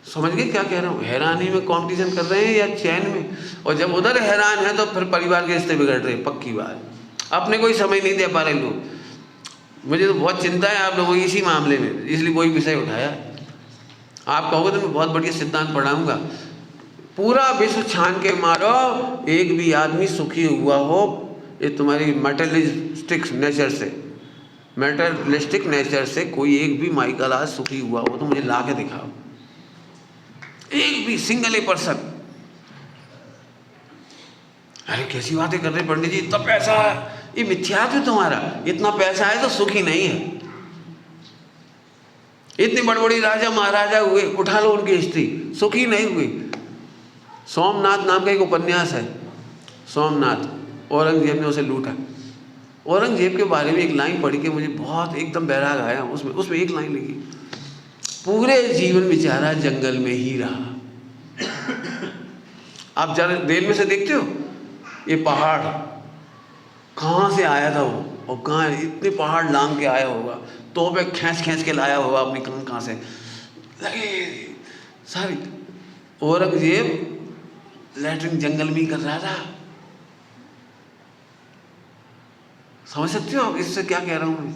समझ गए क्या कह रहा हूँ? हैरानी में कंपटीशन कर रहे हैं या चैन में? और जब उधर हैरान है तो फिर परिवार के रिश्ते बिगड़ रहे हैं, पक्की बात। अपने कोई समय नहीं दे पा रहे लोग। मुझे तो बहुत चिंता है आप लोगों की इसी मामले में, इसलिए वही विषय उठाया। आप कहोगे तो मैं बहुत बढ़िया सिद्धांत पढ़ाऊंगा। पूरा विश्व छान के मारो, एक भी आदमी सुखी हुआ हो, ये तुम्हारी मेटलिस्टिक नेचर से कोई एक भी माइकल आज सुखी हुआ हो तो मुझे ला के दिखाओ, एक भी सिंगल ए पर्सन। अरे कैसी बातें कर रहे पंडित जी, इतना पैसा है, ये मिथ्या है तुम्हारा। इतना पैसा है तो सुखी नहीं है। इतनी बड़ी बड़ी राजा महाराजा हुए, उठा लो उनकी हिस्ट्री, सुखी नहीं हुए। सोमनाथ नाम का एक उपन्यास है, सोमनाथ, औरंगजेब ने उसे लूटा। औरंगजेब के बारे में एक लाइन पढ़ के मुझे बहुत एकदम बैराग आया। उसमें एक लाइन लिखी, पूरे जीवन बेचारा जंगल में ही रहा। आप जरा रेल में से देखते हो ये पहाड़ कहाँ से आया था वो, और कहाँ इतने पहाड़ लांग के आया होगा, तो पे खींच के लाया होगा अपनी कहाँ से लगे सारी। औरंगजेब लैट्रिन जंगल में ही कर रहा था। समझ सकते हो आप इससे क्या कह रहा हूँ मैं?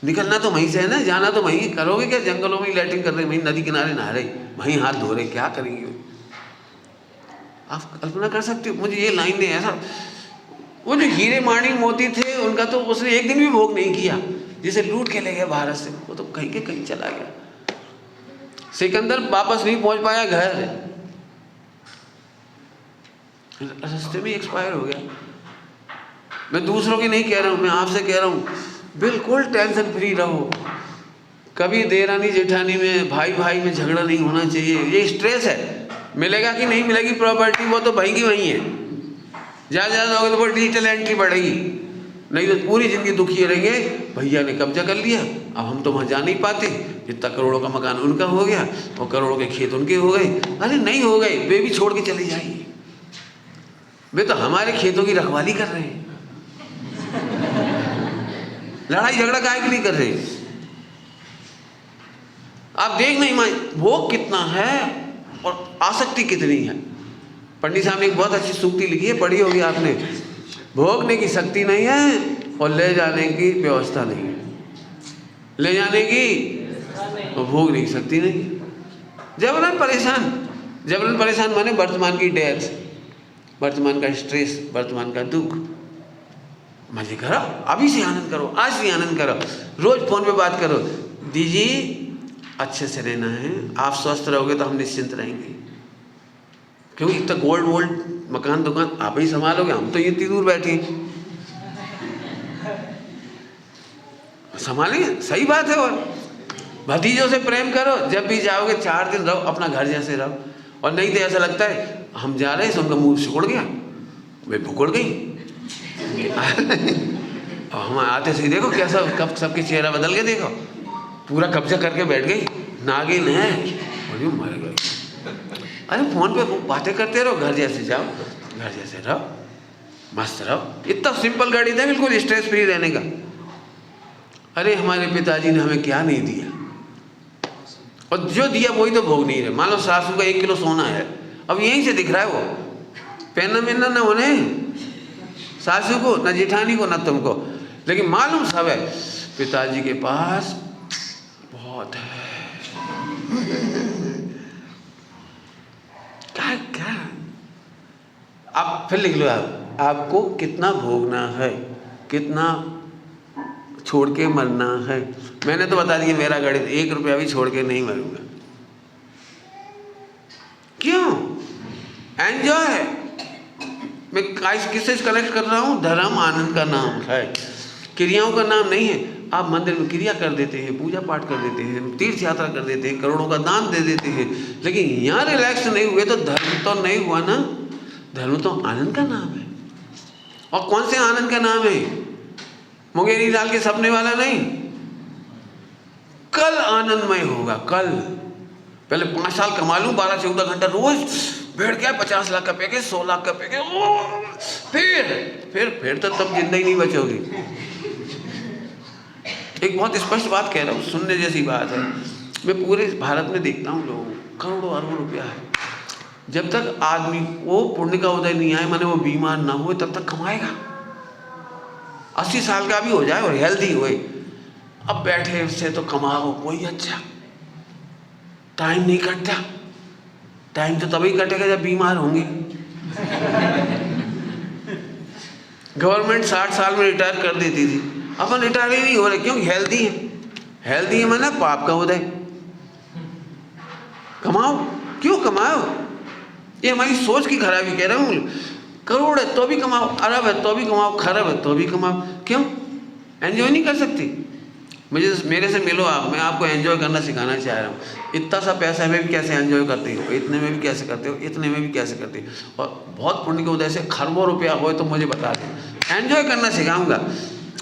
निकलना तो वहीं से है ना, जाना तो वहीं। करोगे क्या जंगलों में लैट्रिन कर रहे, वहीं नदी किनारे नहा रहे। वहीं हाथ धो रहे, क्या करेंगे? आप कल्पना कर सकते हो? मुझे ये लाइन ने ऐसा, वो जो हीरे माणिक मोती थे उनका तो उसने एक दिन भी भोग नहीं किया, जिसे लूट के ले गया भारत से, वो तो कहीं के कहीं चला गया। सिकंदर वापस नहीं पहुंच पाया घर, रास्ते में एक्सपायर हो गया। मैं दूसरों की नहीं कह रहा हूं, मैं आपसे कह रहा हूं, बिल्कुल टेंशन फ्री रहो। कभी देरानी जेठानी में, भाई भाई में झगड़ा नहीं होना चाहिए। ये स्ट्रेस है, मिलेगा कि नहीं मिलेगी प्रॉपर्टी, वो तो वहीं की वहीं है। ज़्यादा ज़्यादा होगा तो डिजिटल एंट्री बढ़ेगी, नहीं तो पूरी ज़िंदगी दुखी रहेंगे। भैया ने कब्जा कर लिया, अब हम तो वहाँ जा नहीं पाते, जितना करोड़ों का मकान उनका हो गया और करोड़ों के खेत उनके हो गए। अरे नहीं हो गए, वे भी छोड़ के चले जाएंगे, वे तो हमारे खेतों की रखवाली कर रहे हैं। लड़ाई झगड़ा काहे के लिए कर रहे हैं? आप देख नहीं माए भोग कितना है और आसक्ति कितनी है। पंडित साहब ने एक बहुत अच्छी सूक्ति लिखी है, पढ़ी होगी आपने। भोगने की शक्ति नहीं है और ले जाने की व्यवस्था नहीं है। ले जाने की और भोगने की शक्ति नहीं है। जबरन परेशान माने वर्तमान की डेथ, वर्तमान का स्ट्रेस, वर्तमान का दुख। मजे करो, अभी से आनंद करो, आज से आनंद करो। रोज फोन पे बात करो, दीजी अच्छे से रहना है, आप स्वस्थ रहोगे तो हम निश्चिंत रहेंगे। क्योंकि इतना गोल्ड वोल्ड मकान दुकान आप ही संभालोगे, हम तो इतनी दूर बैठे संभालेंगे। सही बात है। और भतीजों से प्रेम करो, जब भी जाओगे 4 दिन रहो, अपना घर जैसे रहो। और नहीं तो ऐसा लगता है हम जा रहे हैं तो उनका मुंह सिकुड़ गया, वे भुकड़ गई। और हम आते से देखो कैसा कब सबके चेहरा बदल के देखो, पूरा कब्जा करके बैठ गई, नागिन है और यूँ मर गई। अरे फोन पे बातें करते रहो, घर जैसे जाओ, घर जैसे रहो, मस्त रहो। इतना सिंपल गाड़ी था बिल्कुल स्ट्रेस फ्री रहने का। अरे हमारे पिताजी ने हमें क्या नहीं दिया, और जो दिया वही तो भोग नहीं रहे। मान लो सासू का 1 किलो सोना है, अब यहीं से दिख रहा है, वो पहनना मिलना ना होने सासू को, ना जेठानी को, ना तुमको, लेकिन मालूम सब है पिताजी के पास बहुत है। क्या क्या आप फिर लिख लो, आपको कितना भोगना है, कितना छोड़ के मरना है। मैंने तो बता दिया मेरा गणित, 1 रुपया भी छोड़ के नहीं मरूंगा। क्यों? एंजॉय। मैं किससे कनेक्ट कर रहा हूँ? धर्म आनंद का नाम है, क्रियाओं का नाम नहीं है। आप मंदिर में क्रिया कर देते हैं, पूजा पाठ कर देते हैं, तीर्थ यात्रा कर देते हैं, करोड़ों का दान दे देते हैं, लेकिन यहाँ रिलैक्स नहीं हुए तो धर्म तो नहीं हुआ ना। धर्म तो आनंद का नाम है। और कौन से आनंद का नाम है? मुंगेरी दाल के सपने वाला नहीं। कल आनंदमय होगा, कल। पहले 5 साल कमा लूं, 12-14 घंटा रोज बैठ गया, 50 लाख का पैकेज, 100 लाख का पैकेज, फिर तो तब जिंदगी नहीं बचोगी। एक बहुत स्पष्ट बात कह रहा हूँ, सुनने जैसी बात है। मैं पूरे भारत में देखता हूँ लोग, करोड़ों अरबों रुपया है, जब तक आदमी वो पुण्य का उदय नहीं आए, माने वो बीमार ना हो, तब तक कमाएगा। 80 साल का भी हो जाए और हेल्दी होए, अब बैठे से तो कमाओ कोई अच्छा, टाइम नहीं कटता। टाइम तो तभी कटेगा जब बीमार होंगे। गवर्नमेंट 60 साल में रिटायर कर देती थी, अपन रिटायर ही नहीं हो रहे, क्योंकि हेल्दी है। हेल्दी है माना पाप का उदय। कमाओ, क्यों कमाओ? ये हमारी सोच की खराबी कह रहा हूँ। करोड़ है तो भी कमाओ, अरब है तो भी कमाओ, खरब है तो भी कमाओ। क्यों? एंजॉय नहीं कर सकती? मेरे से मिलो आप, मैं आपको एंजॉय करना सिखाना चाह रहा हूँ। इतना सा पैसा में भी कैसे एंजॉय करते हो, इतने में भी कैसे करते हो, इतने में भी कैसे करते हो, और बहुत पुण्य के उदय से खरबों रुपया हो तो मुझे बता दें, एंजॉय करना सिखाऊंगा।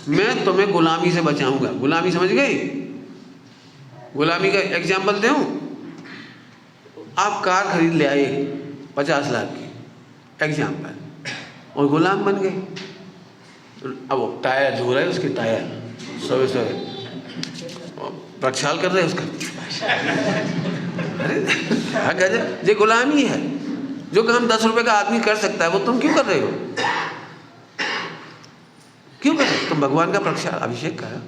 मैं तुम्हें गुलामी से बचाऊंगा। गुलामी समझ गई? गुलामी का एग्जाम्पल दूं? आप कार खरीद ले आए 50 लाख की, एग्जाम्पल, और गुलाम बन गए। अब वो टायर धो रहे हैं, उसके टायर सुबह प्रक्षाल कर रहे हैं उसका। अरे ये गुलामी है। जो काम 10 रुपए का आदमी कर सकता है वो तुम क्यों कर रहे हो? क्यों कर रहे हो? तुम भगवान का प्रक्षाल अभिषेक करा।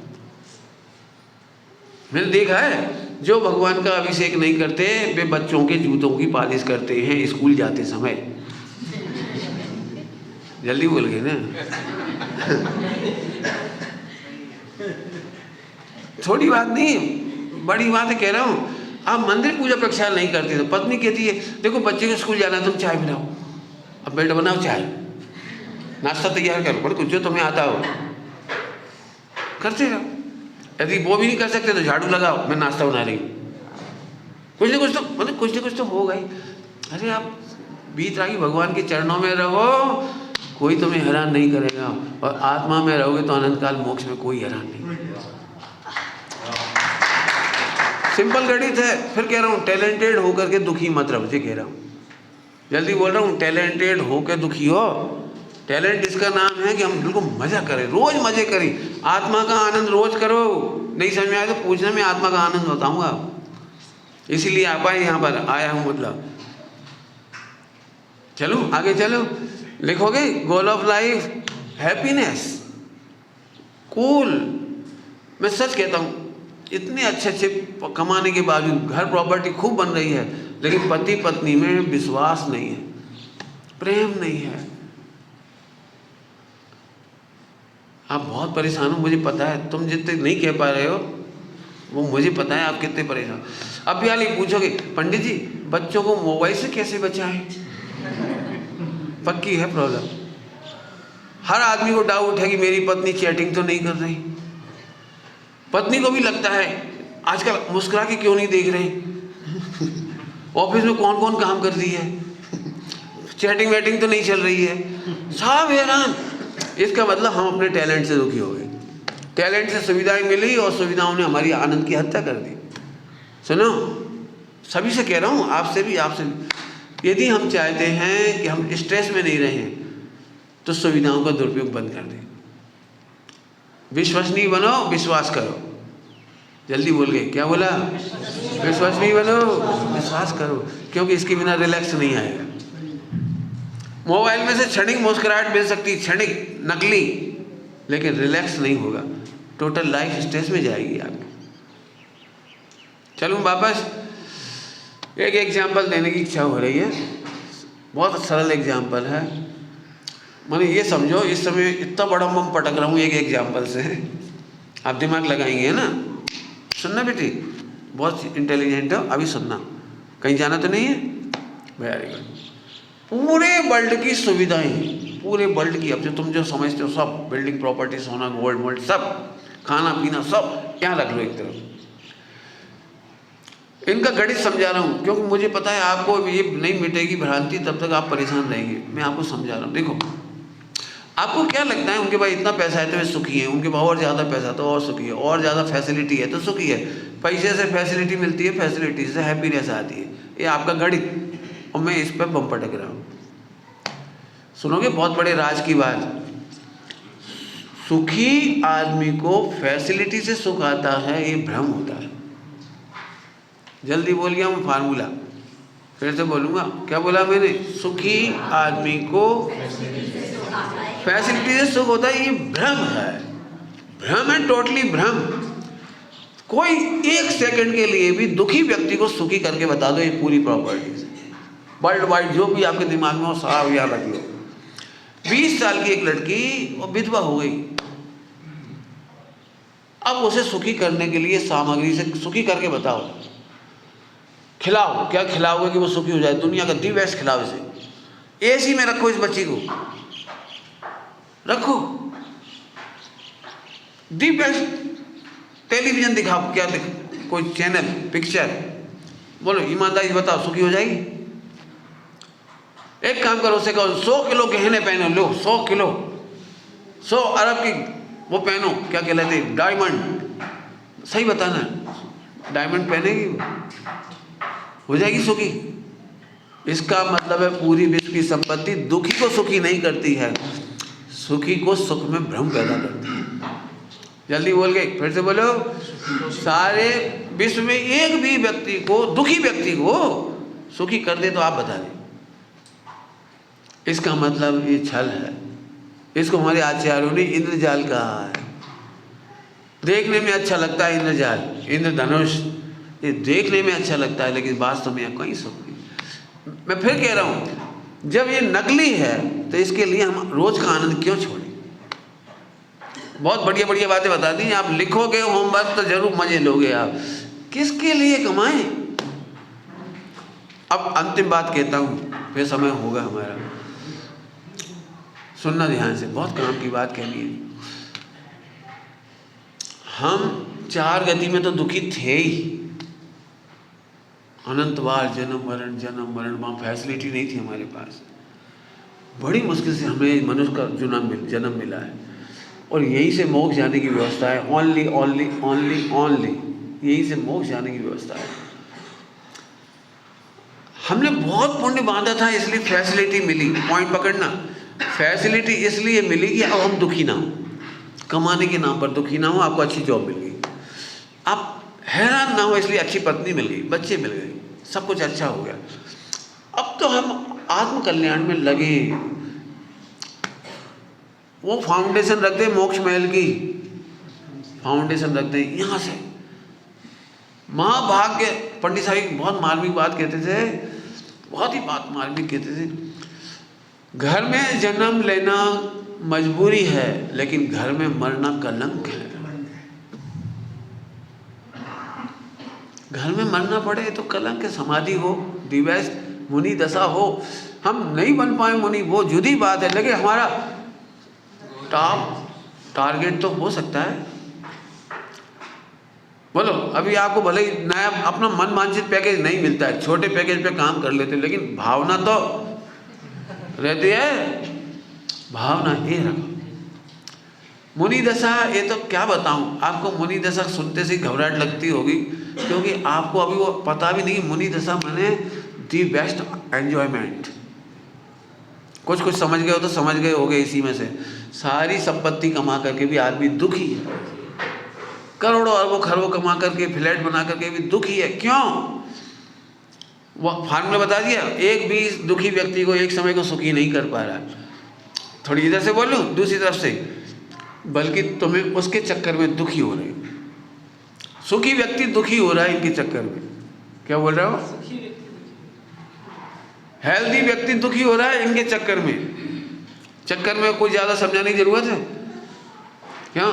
मैंने देखा है जो भगवान का अभिषेक नहीं करते वे बच्चों के जूतों की पालिश करते हैं स्कूल जाते समय। जल्दी बोल गए ना। छोटी बात नहीं, बड़ी बात है, कह रहा हूँ। आप मंदिर पूजा प्रक्षाल नहीं करते तो पत्नी कहती है देखो बच्चे को स्कूल जाना है, तुम चाय बनाओ, अब बेटा बनाओ चाय, नाश्ता तैयार करो, पर कुछ जो तुम्हें आता हो करते रहो। यदि वो भी नहीं कर सकते तो झाड़ू लगाओ, मैं नाश्ता बना रही हूँ। कुछ ना कुछ तो मतलब कुछ ना कुछ तो होगा ही। अरे आप बीत रागी भगवान के चरणों में रहो, कोई तुम्हें हैरान नहीं करेगा, और आत्मा में रहोगे तो अनंत काल मोक्ष में कोई हैरान नहीं। सिंपल गणित है। फिर कह रहा हूँ टैलेंटेड होकर के दुखी मत रहो, जी कह रहा हूँ, जल्दी बोल रहा हूँ, टैलेंटेड होकर दुखी हो। टैलेंट इसका नाम है कि हम बिल्कुल मजा करें, रोज मजे करें, आत्मा का आनंद रोज करो। नहीं समझ में आया तो पूछना, मैं आत्मा का आनंद बताऊंगा। इसीलिए आप आए यहाँ पर, आया हूँ मतलब। चलो आगे चलो, लिखोगे गोल ऑफ लाइफ हैप्पीनेस, कूल। मैं सच कहता हूँ, इतने अच्छे अच्छे कमाने के बावजूद घर प्रॉपर्टी खूब बन रही है, लेकिन पति पत्नी में विश्वास नहीं है, प्रेम नहीं है। आप बहुत परेशान हो, मुझे पता है। तुम जितने नहीं कह पा रहे हो वो मुझे पता है आप कितने परेशान। अब भी हाल पूछोगे पंडित जी बच्चों को मोबाइल से कैसे बचाएं, पक्की है प्रॉब्लम। हर आदमी को डाउट है कि मेरी पत्नी चैटिंग तो नहीं कर रही। पत्नी को भी लगता है आजकल मुस्कुरा के क्यों नहीं देख रही, ऑफिस में कौन कौन काम कर रही है, चैटिंग वैटिंग तो नहीं चल रही है, सब हैरान। इसका मतलब हम अपने टैलेंट से दुखी हो गए। टैलेंट से सुविधाएं मिली और सुविधाओं ने हमारी आनंद की हत्या कर दी। सुनो, सभी से कह रहा हूँ, आपसे भी, आपसे भी। यदि हम चाहते हैं कि हम स्ट्रेस में नहीं रहें तो सुविधाओं का दुरुपयोग बंद कर दें। विश्वसनीय बनो, विश्वास करो। जल्दी बोल गए, क्या बोला? विश्वसनीय बनो, विश्वास करो, क्योंकि इसके बिना रिलैक्स नहीं आएगा। मोबाइल में से क्षणिक मुस्कुराहट मिल सकती है, क्षणिक, नकली, लेकिन रिलैक्स नहीं होगा। टोटल लाइफ स्ट्रेस में जाएगी आपकी। चलूँ वापस, एक एग्जाम्पल देने की इच्छा हो रही है, बहुत सरल एग्जाम्पल है। माने ये समझो, इस समय इतना बड़ा बम पटक रहा हूँ एक एग्जाम्पल से, आप दिमाग लगाएंगे ना। सुनना बेटी, बहुत इंटेलिजेंट हो, अभी सुनना, कहीं जाना तो नहीं है? Very good. पूरे वर्ल्ड की सुविधाएं, पूरे वर्ल्ड की, अब जो तुम जो समझते हो सब, बिल्डिंग, प्रॉपर्टी, सोना, गोल्ड मोल्ड, सब, खाना पीना, सब यहाँ रख लो एक तरफ। इनका गणित समझा रहा हूँ, क्योंकि मुझे पता है आपको ये नहीं मिटेगी भ्रांति, तब तक आप परेशान रहेंगे। मैं आपको समझा रहा हूँ। देखो, आपको क्या लगता है उनके पास इतना पैसा है तो वे सुखी हैं, उनके पास और ज़्यादा पैसा तो और सुखी है, और ज़्यादा फैसिलिटी है तो सुखी है। पैसे से फैसिलिटी मिलती है, फैसिलिटी से हैप्पीनेस आती है। ये आपका गणित, और मैं इस पर बम पटक रहा हूँ। सुनोगे बहुत बड़े राज की बात। सुखी आदमी को फैसिलिटी से सुख आता है, ये भ्रम होता है। जल्दी बोल गया मैं फार्मूला, फिर से बोलूँगा। क्या बोला मैंने? सुखी आदमी को फैसिलिटी से सुख होता है, ये भ्रम है। भ्रम है, टोटली भ्रम। कोई एक सेकंड के लिए भी दुखी व्यक्ति को सुखी करके बता दो, ये पूरी प्रॉपर्टी से, वर्ल्ड वाइड जो भी आपके दिमाग में हो सारा याद रख लो। 20 साल की एक लड़की, वो विधवा हो गई। अब उसे सुखी करने के लिए सामग्री से सुखी करके बताओ, खिलाओ। क्या खिलाओगे कि वो सुखी हो जाए? दुनिया का दी बेस्ट खिलाओ इसे। एसी में रखो इस बच्ची को, रखो, दी बेस्ट टेलीविजन दिखाओ, क्या कोई चैनल, पिक्चर, बोलो ईमानदारी बताओ, सुखी हो जाएगी? एक काम करो, उसे कहो 100 किलो गहने पहनो, लो 100 किलो, 100 अरब की वो पहनो, क्या कहलाते हैं, डायमंड। सही बताना, डायमंड पहनेगी हो जाएगी सुखी। इसका मतलब है पूरी विश्व की संपत्ति दुखी को सुखी नहीं करती है, सुखी को सुख में भ्रम पैदा करती है। जल्दी बोल गए, फिर से बोलो। सारे विश्व में एक भी व्यक्ति को, दुखी व्यक्ति को सुखी कर दे तो आप बता दें, इसका मतलब ये छल है। इसको हमारे आचार्यों ने इंद्रजाल कहा है। देखने में अच्छा लगता है इंद्रजाल, इंद्रधनुष, ये देखने में अच्छा लगता है लेकिन वास्तव में कहीं सुख नहीं। मैं फिर कह रहा हूँ, जब ये नकली है तो इसके लिए हम रोज का आनंद क्यों छोड़ें? बहुत बढ़िया बढ़िया बातें बता दी, आप लिखोगे होमवर्क तो जरूर मजे लोगे आप, किसके लिए कमाएं? अब अंतिम बात कहता हूँ, फिर समय होगा हमारा, सुनना ध्यान से, बहुत काम की बात कहनी है। हम चार गति में तो दुखी थे ही, अनंत बार जन्म मरण, वहाँ फैसिलिटी नहीं थी हमारे पास। बड़ी मुश्किल से हमें मनुष्य का जन्म मिला है, और यहीं से मोक्ष जाने की व्यवस्था है। ओनली ओनली ओनली ओनली यहीं से मोक्ष जाने की व्यवस्था है। हमने बहुत पुण्य बांधा था इसलिए फैसिलिटी मिली। पॉइंट पकड़ना, फैसिलिटी इसलिए मिली कि अब हम दुखी ना हो, कमाने के नाम पर दुखी ना हो। आपको अच्छी जॉब मिल गई, आप हैरान ना हो इसलिए अच्छी पत्नी मिल गई, बच्चे मिल गए, सब कुछ अच्छा हो गया। अब तो हम आत्म कल्याण में लगे, वो फाउंडेशन रखते हैं, मोक्ष महल की फाउंडेशन रखते हैं यहाँ से। महाभाग्य, पंडित साहब बहुत मार्मिक बात कहते थे, बहुत ही बात मार्मिक कहते थे, घर में जन्म लेना मजबूरी है लेकिन घर में मरना कलंक है। घर में मरना पड़े तो कलंक है, समाधि हो, दिव्य मुनि दशा हो, हम नहीं बन पाए मुनि वो जुदी बात है, लेकिन हमारा टॉप टारगेट तो हो सकता है। बोलो, अभी आपको भले ही नया अपना मन वांछित पैकेज नहीं मिलता है, छोटे पैकेज पे काम कर लेते, लेकिन भावना तो रहती है, भावना ये रखो। मुनि दशा, ये तो क्या बताऊं आपको, मुनि दशा सुनते से घबराहट लगती होगी, क्योंकि आपको अभी वो पता भी नहीं मुनि दशा माने दी बेस्ट एंजॉयमेंट। कुछ कुछ समझ गए हो तो समझ गए होगे। इसी में से सारी संपत्ति कमा करके भी आदमी दुखी है, करोड़ों अरबों खरबों कमा करके फ्लैट बना करके भी दुखी है। क्यों? वो फार्मूला बता दिया, एक भी दुखी व्यक्ति को एक समय को सुखी नहीं कर पा रहा। थोड़ी इधर से बोलूं, दूसरी तरफ से, बल्कि तुम्हें उसके चक्कर में दुखी हो रहे हो। सुखी व्यक्ति दुखी हो रहा है इनके चक्कर में। क्या बोल रहा हो? हेल्दी व्यक्ति दुखी हो रहा है इनके चक्कर में कोई ज़्यादा समझाने की जरूरत है क्यों?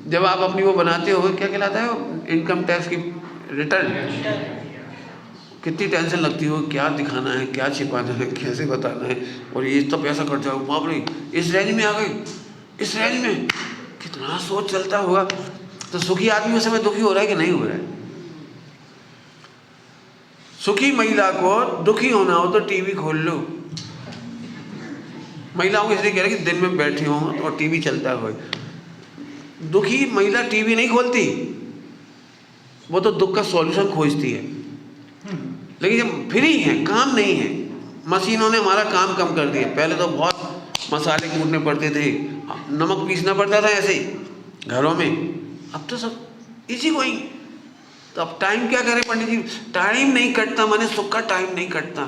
जब आप अपनी वो बनाते हो, क्या कहलाता है वो, इनकम टैक्स की रिटर्न, कितनी टेंशन लगती हो, क्या दिखाना है, क्या छिपाना है, कैसे बताना है, और ये तो पैसा कट जाओ, बाप रे इस रेंज में आ गई, इस रेंज में कितना सोच चलता होगा। तो सुखी आदमी उस समय दुखी हो रहा है कि नहीं हो रहा है? सुखी महिला को दुखी होना हो तो टीवी खोल लो। महिलाओं को इसलिए कह रहे कि दिन में बैठे हो और टीवी चलता हो। दुखी महिला टीवी नहीं खोलती, वो तो दुख का सॉल्यूशन खोजती है। लेकिन जब फ्री है, काम नहीं है, मशीनों ने हमारा काम कम कर दिया। पहले तो बहुत मसाले कूटने पड़ते थे, नमक पीसना पड़ता था ऐसे ही घरों में, अब तो सब इसी को ही। तो अब टाइम क्या करें पंडित जी, टाइम नहीं कटता, माने सुख का टाइम नहीं कटता।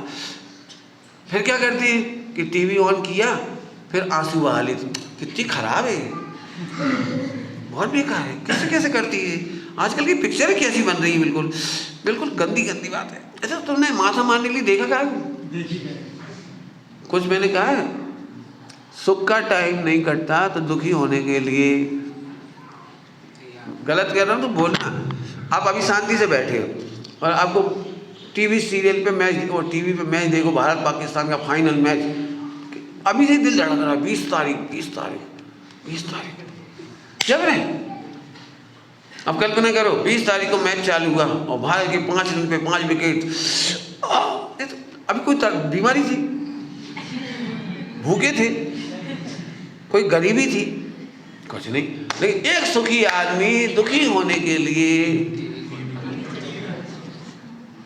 फिर क्या करती है कि टीवी ऑन किया, फिर आंसू बहा लेती। कितनी खराब है, बहुत बेकार है, कैसे कैसे करती है। आजकल की पिक्चर कैसी बन रही है, बिल्कुल बिल्कुल गंदी गंदी बात है। अच्छा तुमने माथा मारने के लिए देखा क्या? कुछ मैंने कहा है, सुख का टाइम नहीं कटता तो दुखी होने के लिए गलत कह रहा हूँ तो बोलना। आप अभी शांति से बैठे हो और आपको टीवी सीरियल पे मैच और टीवी पे मैच देखो, भारत पाकिस्तान का फाइनल मैच, अभी से दिल धड़क रहा है, 20 तारीख जब रहे। अब कल्पना करो 20 तारीख को मैच चालू हुआ और भारत के 5 रन पे 5 विकेट। अभी कोई बीमारी थी, भूखे थे, कोई गरीबी थी, कुछ नहीं। लेकिन एक सुखी आदमी दुखी होने के लिए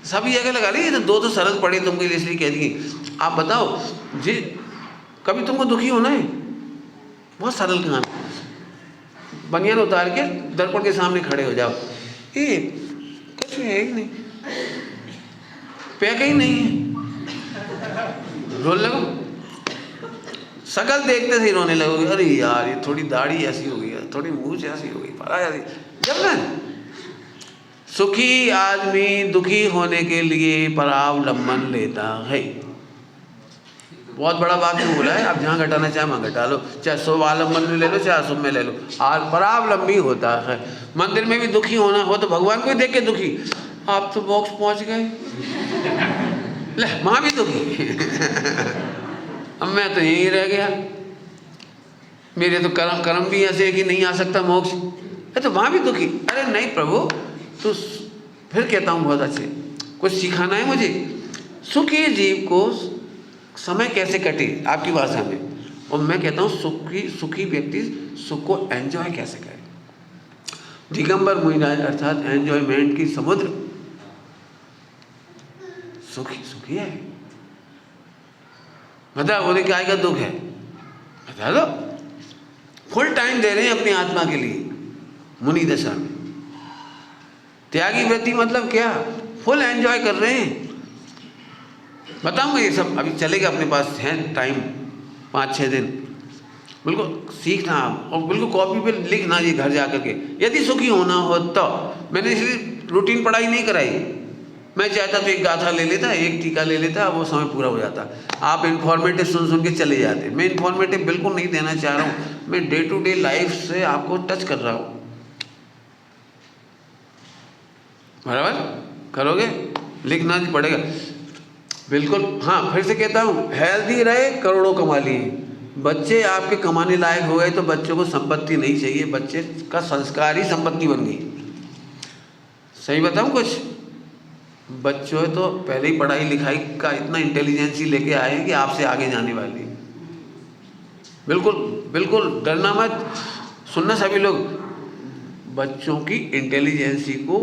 सभी जगह लगा ली। तो दो शरत पड़े तुमको इसलिए कह दी। आप बताओ जी, कभी तुमको दुखी होना है? बहुत सरल काम है, बनियान उतार के दर्पण के सामने खड़े हो जाओ, ये कुछ है ही नहीं, पैक ही नहीं है, रोने लगो, शकल देखते से ही रोने लगोगे। अरे यार ये थोड़ी दाढ़ी ऐसी हो गई है, थोड़ी मूंछ ऐसी हो गई, जब ना सुखी आदमी दुखी होने के लिए परावलंबन लेता है। बहुत बड़ा वाक्य बोला है। आप जहाँ घटाना चाहे वहाँ घटा लो, चाहे स्वावलंबन में ले लो, चाहे अशुभ में ले लो, परावलंबी होता है। मंदिर में भी दुखी होना हो तो भगवान को ही देख के दुखी, आप तो बॉक्स पहुँच गए, ले वहाँ भी दुखी अब मैं तो यहीं रह गया, मेरे तो कर्म भी ऐसे कि नहीं आ सकता मोक्ष, है तो वहाँ भी दुखी। अरे नहीं प्रभु, तो फिर कहता हूँ बहुत अच्छे, कुछ सिखाना है मुझे। सुखी जीव को समय कैसे कटे आपकी भाषा में, और मैं कहता हूँ सुखी व्यक्ति सुख को एंजॉय कैसे करे। दिगंबर मुनिराज अर्थात एंजॉयमेंट की समुद्र, सुखी है। मतलब बोले क्या का दुख है, बता दो। फुल टाइम दे रहे हैं अपनी आत्मा के लिए मुनि दशा में। त्यागी वृत्ति मतलब क्या, फुल एंजॉय कर रहे हैं। बताऊंगा ये सब, अभी चलेगा, अपने पास है टाइम 5-6 दिन। बिल्कुल सीखना आप, और बिल्कुल कॉपी पे लिखना जी घर जा करके, यदि सुखी होना हो तो। मैंने इसलिए रूटीन पढ़ाई नहीं कराई, मैं चाहता तो एक गाथा ले लेता, एक टीका ले लेता, वो समय पूरा हो जाता। आप इन्फॉर्मेटिव सुन के चले जाते। मैं इन्फॉर्मेटिव बिल्कुल नहीं देना चाह रहा हूँ, मैं डे टू डे लाइफ से आपको टच कर रहा हूँ। बराबर करोगे, लिखना पड़ेगा बिल्कुल। हाँ, फिर से कहता हूँ, हेल्दी रहे, करोड़ों कमा लिए। बच्चे आपके कमाने लायक हो गए तो बच्चों को संपत्ति नहीं चाहिए, बच्चे का संस्कार ही संपत्ति बन गई। सही बताऊँ कुछ, बच्चों तो पहले ही पढ़ाई लिखाई का इतना इंटेलिजेंसी लेके आए हैं कि आपसे आगे जाने वाली। बिल्कुल बिल्कुल डरना मत, सुनना सभी लोग, बच्चों की इंटेलिजेंसी को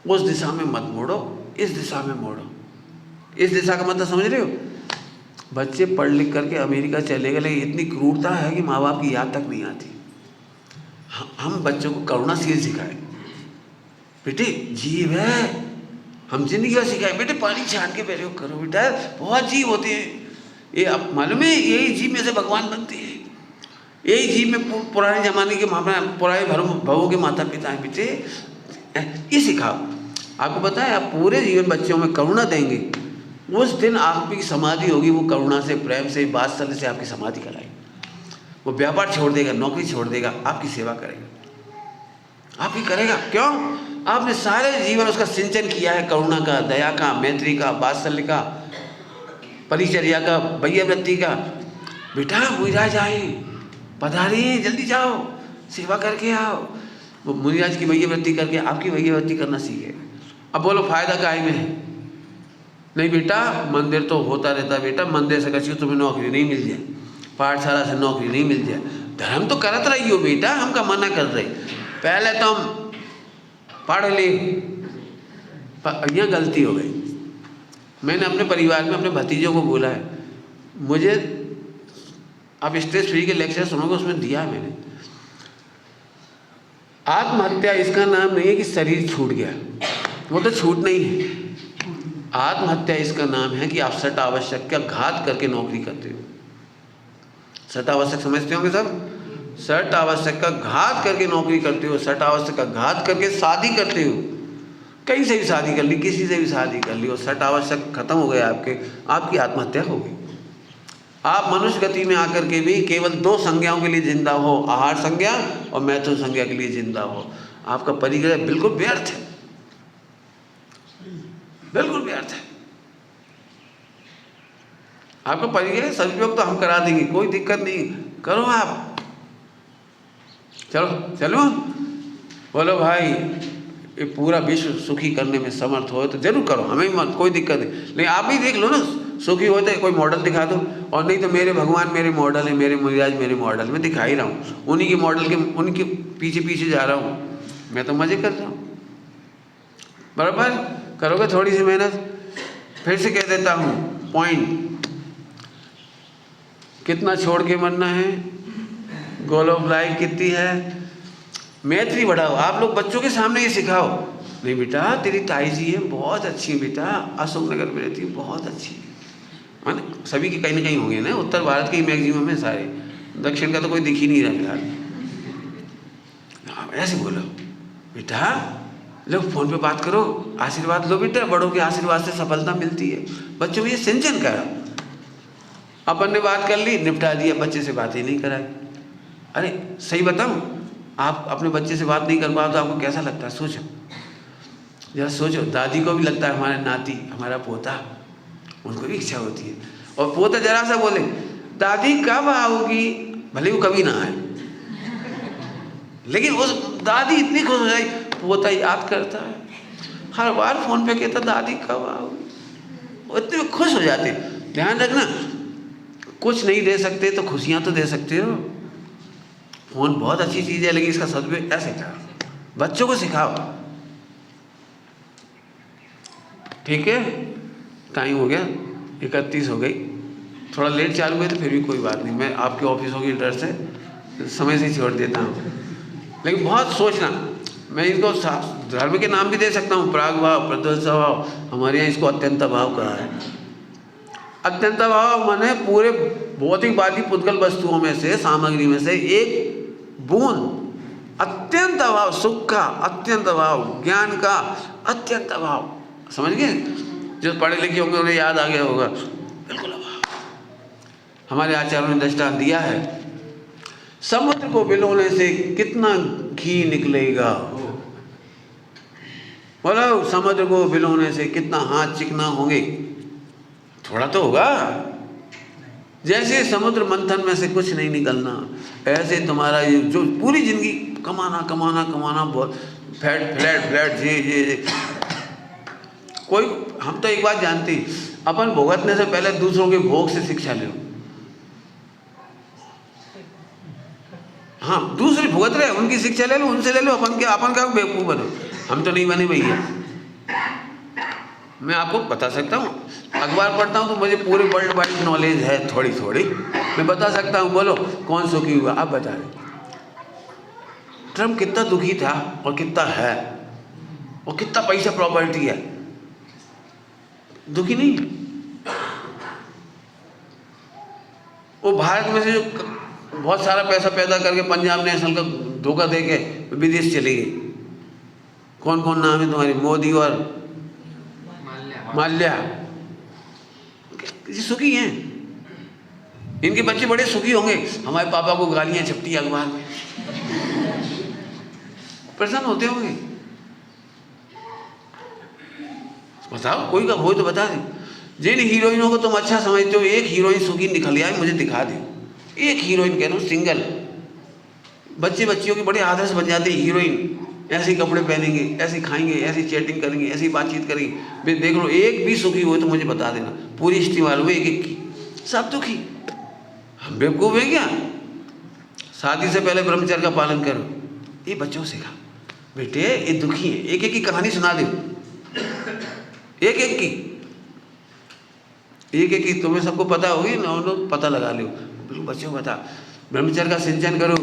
उस दिशा में मत मोड़ो, इस दिशा में मोड़ो। इस दिशा का मतलब समझ रहे हो? बच्चे पढ़ लिख करके अमेरिका चले गए, लेकिन इतनी क्रूरता है कि माँ बाप की याद तक नहीं आती। हम बच्चों को करुणाशील सिखाएं, बेटे जीव है, हम जिंदगी का सिखाएं, बेटे पानी छान के प्रयोग करो, बेटा बहुत जीव होते हैं, ये आप मालूम है, यही जीव में से भगवान बनते हैं, यही जीव में पुराने जमाने के पुराने भवों के माता पिता हैं। बेटे ये सिखाओ। आपको पता है, आप पूरे जीवन बच्चों में करुणा देंगे, उस दिन आपकी समाधि होगी, वो करुणा से, प्रेम से, वात्सल्य से आपकी समाधि कराएगी। वो व्यापार छोड़ देगा, नौकरी छोड़ देगा, आपकी सेवा करेगा, आपकी करेगा। क्यों? आपने सारे जीवन उसका सिंचन किया है, करुणा का, दया का, मैत्री का, वात्सल्य का, परिचर्या का, वैयवृत्ति का। बेटा मुनिराज आए, पधारिए, जल्दी जाओ, सेवा करके आओ। वो मुनिराज की वैयवृत्ति करके आपकी वैयवृत्ति करना सीखे। अब बोलो फायदा काहे में है? नहीं बेटा, मंदिर तो होता रहता बेटा, मंदिर से कभी तुम्हें नौकरी नहीं मिल जाए, पाठशाला से नौकरी नहीं मिल जाए, धर्म तो करत रही हो बेटा, हम का मना कर रहे। पहले तो हम पढ़ ले, यहाँ गलती हो गई। मैंने अपने परिवार में अपने भतीजों को बोला है, मुझे आप स्ट्रेस फ्री के लेक्चर सुनोगे, उसमें दिया मैंने, आत्महत्या इसका नाम नहीं है कि शरीर छूट गया, वो तो छूट नहीं है। आत्महत्या इसका नाम है कि आप सट आवश्यक का घात करके नौकरी करते हो। सट आवश्यक समझते होंगे सब, सट आवश्यक का घात करके नौकरी करते हो, सट आवश्यक का घात करके शादी करते हो, कहीं से भी शादी कर ली, किसी से भी शादी कर ली, और सट आवश्यक खत्म हो गया आपकी आत्महत्या हो गई। आप मनुष्य गति में आकर के भी केवल 2 संज्ञाओं के लिए जिंदा हो, आहार संज्ञा और मैथुन संज्ञा के लिए जिंदा हो। आपका परिग्रह बिल्कुल व्यर्थ है, बिल्कुल व्यर्थ है। आपका परिग्रह सदुपयोग तो हम करा देंगे, कोई दिक्कत नहीं, करो आप। चलो बोलो भाई, ये पूरा विश्व सुखी करने में समर्थ हो तो जरूर करो, हमें कोई दिक्कत नहीं। लेकिन आप भी देख लो ना, सुखी होते कोई मॉडल दिखा दो, और नहीं तो मेरे भगवान मेरे मॉडल है, मेरे मुनिराज मेरे मॉडल, मैं दिखा ही रहा हूँ, उन्हीं के मॉडल के, उनके पीछे पीछे जा रहा हूँ, मैं तो मजे कर रहा हूँ। बराबर करोगे थोड़ी सी मेहनत। फिर से कह देता हूँ पॉइंट, कितना छोड़ के मरना है, गोल ऑफ लाइफ कितनी है, मैत्री बढ़ाओ। आप लोग बच्चों के सामने ये सिखाओ, नहीं बेटा तेरी ताई जी है बहुत अच्छी है, बेटा अशोकनगर में रहती है बहुत अच्छी है। माने सभी के कहीं ना कहीं होंगे ना, उत्तर भारत के ही मैक्सिमम है सारे, दक्षिण का तो कोई दिख ही नहीं रहा फिलहाल। ऐसे बोलो बेटा लो फोन पे बात करो, आशीर्वाद लो बेटा, बड़ों के आशीर्वाद से सफलता मिलती है। बच्चों को ये सिंचन करा। अपन ने बात कर ली, निपटा दिया, बच्चे से बात ही नहीं कराई। अरे सही बताऊं, आप अपने बच्चे से बात नहीं कर पाओ तो आपको कैसा लगता है? सोचो जरा, सोचो। दादी को भी लगता है हमारा नाती, हमारा पोता, उनको भी इच्छा होती है। और पोता जरा सा बोले दादी कब आओगी, भले वो कभी ना आए, लेकिन उस दादी इतनी खुश हो जाए, पोता याद करता है, हर बार फोन पे कहता दादी कब आओगी, वो इतने खुश हो जाते। ध्यान रखना, कुछ नहीं दे सकते तो खुशियां तो दे सकते हो। फोन बहुत अच्छी चीज़ है, लेकिन इसका सदुपयोग ऐसे करो, बच्चों को सिखाओ। ठीक है, टाइम हो गया, 31 हो गई। थोड़ा लेट चालू हुए तो फिर भी कोई बात नहीं, मैं आपके ऑफिसों की डर से समय से छोड़ देता हूँ। लेकिन बहुत सोचना, मैं इनको धर्म के नाम भी दे सकता हूँ, प्राग भाव, प्रध्वंस भाव, हमारे यहाँ इसको अत्यंत भाव कहा है। अत्यंत भाव माने पूरे भौतिकवादी पुद्गल वस्तुओं में से, सामग्री में से एक बूंद अत्यंत अभाव, सुख का अत्यंत अभाव, ज्ञान का अत्यंत अभाव। समझ गए? जो पढ़े लिखे होंगे उन्हें याद आ गया होगा। बिल्कुल अभाव। हमारे आचार्यों ने दृष्टांत दिया है, समुद्र को बिलोने से कितना घी निकलेगा। बोलो, समुद्र को बिलोने से कितना हाथ चिकना होंगे? थोड़ा तो होगा। जैसे समुद्र मंथन में से कुछ नहीं निकलना, ऐसे तुम्हारा ये जो पूरी जिंदगी कमाना कमाना कमाना, बहुत फ्लैट फ्लैट फ्लैट जी। कोई, हम तो एक बात जानते, अपन भुगतने से पहले दूसरों के भोग से शिक्षा ले लो। हाँ, दूसरे भुगत रहे, उनकी शिक्षा ले लो, उनसे ले लो। अपन क्या बेवकूफ़ बनो? हम तो नहीं बने भैया। मैं आपको बता सकता हूँ, अखबार पढ़ता हूँ तो मुझे पूरी वर्ल्ड वाइड नॉलेज है, थोड़ी थोड़ी मैं बता सकता हूँ। बोलो कौन सुखी हुआ? आप बता रहे। ट्रम्प कितना दुखी था और कितना है, और कितना पैसा प्रॉपर्टी है, दुखी नहीं? वो भारत में से जो बहुत सारा पैसा पैदा करके पंजाब नेशनल का धोखा दे के विदेश चली गई। कौन कौन नाम है तुम्हारे? मोदी और माल्या। सुखी हैं, इनके बच्चे बड़े सुखी होंगे। हमारे पापा को गालियां छपती अखबार में, परेशान होते होंगे। बताओ, कोई का हो तो बता दे। जिन हीरोइनों को तुम अच्छा समझते हो, एक हीरोइन सुखी निकल आए, मुझे दिखा दे। एक हीरोइन कह रहा हूँ, सिंगल। बच्चे बच्चियों के बड़े आदर्श बन जाते। हीरोइन ऐसे ही कपड़े पहनेंगे, ऐसे खाएंगे, ऐसी चैटिंग करेंगे, ऐसी बातचीत करेंगे। देख लो, एक भी सुखी हो तो मुझे बता देना। पूरी हिस्ट्री वालों एक एक की, सब दुखी। हम बेवकूफ़ है क्या? शादी से पहले ब्रह्मचर्य का पालन करो, ये बच्चों से कहा। बेटे ये दुखी है, एक एक की कहानी सुना दो, एक एक की, एक एक की। तुम्हें सबको पता होगी ना, लोग पता लगा लो। बिल्कुल बच्चों को बता, ब्रह्मचर्य का सिंचन करो,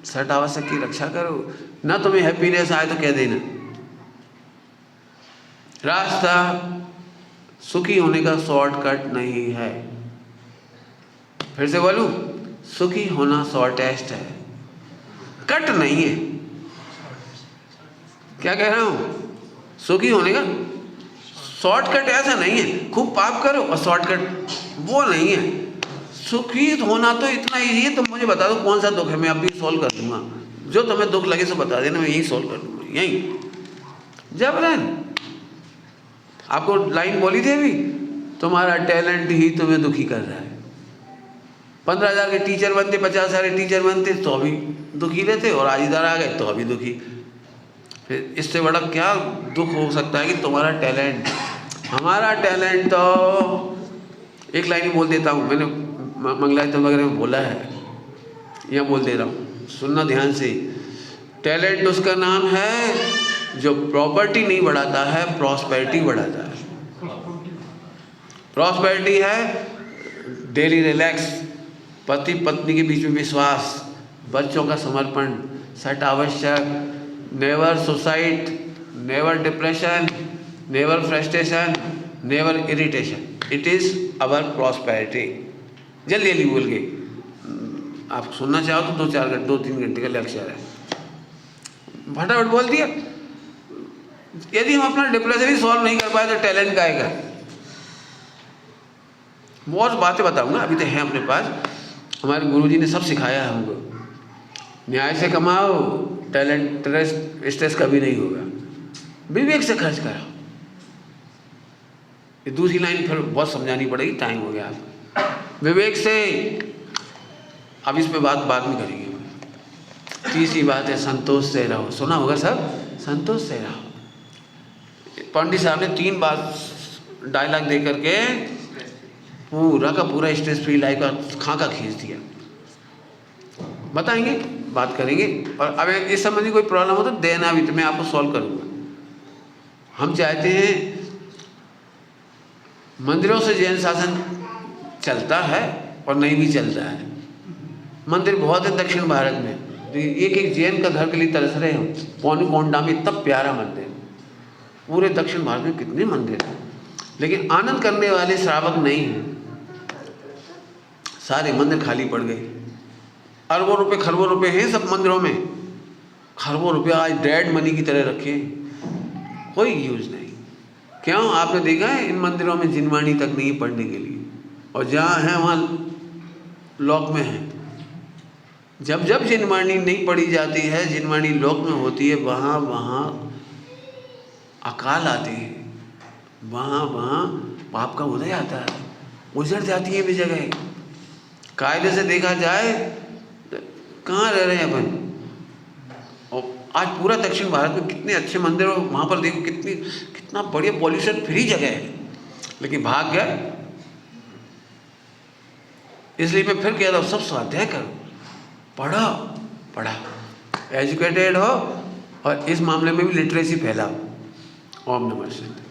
सठ आवश्यक की रक्षा करो। ना तुम्हें हैप्पीनेस आए तो कह देना। रास्ता सुखी होने का शॉर्टकट नहीं है। फिर से बोलूं, सुखी होना शॉर्टेस्ट है, कट नहीं है। क्या कह रहा हूं? सुखी होने का शॉर्टकट ऐसा नहीं है, खूब पाप करो और शॉर्टकट वो नहीं है। सुखी होना तो इतना ईजी है। तुम मुझे बता दो कौन सा दुख है, मैं अभी सॉल्व कर दूंगा। जो तुम्हें दुख लगे सो बता देना, मैं यही सॉल्व कर दूंगा। यही जबरन आपको लाइन बोली थी अभी, तुम्हारा टैलेंट ही तुम्हें दुखी कर रहा है। 15,000 के टीचर बनते, 50,000 टीचर बनते तो अभी दुखी रहते, और आज इधर आ गए तो अभी दुखी। फिर इससे बड़ा क्या दुख हो सकता है कि तुम्हारा टैलेंट। हमारा टैलेंट तो एक लाइन ही बोल देता हूँ, मैंने मंगलायतन वगैरह में बोला है, यह बोल दे रहा हूँ, सुनना ध्यान से। टैलेंट उसका नाम है जो प्रॉपर्टी नहीं बढ़ाता है, प्रॉस्पेरिटी बढ़ाता है। प्रॉस्पेरिटी है डेली रिलैक्स, पति पत्नी के बीच में विश्वास, बच्चों का समर्पण, सठ आवश्यक, never suicide, never depression, never frustration, never irritation. It is our prosperity. जल्दी जल्दी बोल के, आप सुनना चाहो तो 2-3 घंटे का लेक्चर है, फटाफट बोल दिया। यदि हम अपना डिप्रेशन ही सॉल्व नहीं कर पाए तो टैलेंट का आएगा। बहुत बातें बताऊंगा, अभी तो है अपने पास। हमारे गुरुजी ने सब सिखाया है हमको। न्याय से कमाओ, टैलेंट स्ट्रेस कभी नहीं होगा। विवेक से खर्च करो। ये दूसरी लाइन फिर बहुत समझानी पड़ेगी, टाइम हो गया आपका। विवेक से, अब इस पे बात बाद में करेंगे। तीसरी बात है संतोष से रहो। सुना होगा सब, संतोष से रहो। पंडित साहब ने 3 बात डायलॉग दे करके पूरा का पूरा स्ट्रेस फ्री लाइफ का खाका खींच दिया। बताएंगे, बात करेंगे। और अब इस संबंधी कोई प्रॉब्लम हो तो देना भी, तो मैं आपको सॉल्व करूँगा। हम चाहते हैं मंदिरों से जैन शासन चलता है और नहीं भी चलता है। मंदिर बहुत है दक्षिण भारत में, तो एक एक जैन का घर के लिए तरस रहे हम। पौनीकोंडा में इतना प्यारा मंदिर, पूरे दक्षिण भारत में कितने मंदिर हैं, लेकिन आनंद करने वाले श्रावक नहीं हैं। सारे मंदिर खाली पड़ गए। अरबों रुपए खरबों रुपए हैं सब मंदिरों में, खरबों रुपए आज डेड मनी की तरह रखे, कोई यूज नहीं। क्यों? आपने देखा है इन मंदिरों में जिनवाणी तक नहीं पढ़ने के लिए, और जहाँ है वहाँ लॉक में है। जब जब जिनवाणी नहीं पढ़ी जाती है, जिनवाणी लॉक में होती है, वहाँ वहाँ अकाल आती है, वहाँ वहाँ पाप का उदय आता है, उजड़ जाती है भी जगह। कायदे से देखा जाए कहाँ रह रहे हैं अपन। और आज पूरा दक्षिण भारत में कितने अच्छे मंदिर, और वहाँ पर देखो कितना बढ़िया पॉल्यूशन फ्री जगह है, लेकिन भाग गए। इसलिए मैं फिर कह रहा हूँ, सब स्वाध्याय करो, पढ़ो, एजुकेटेड हो, और इस मामले में भी लिटरेसी फैलाओ। ओम नमः शिवाय।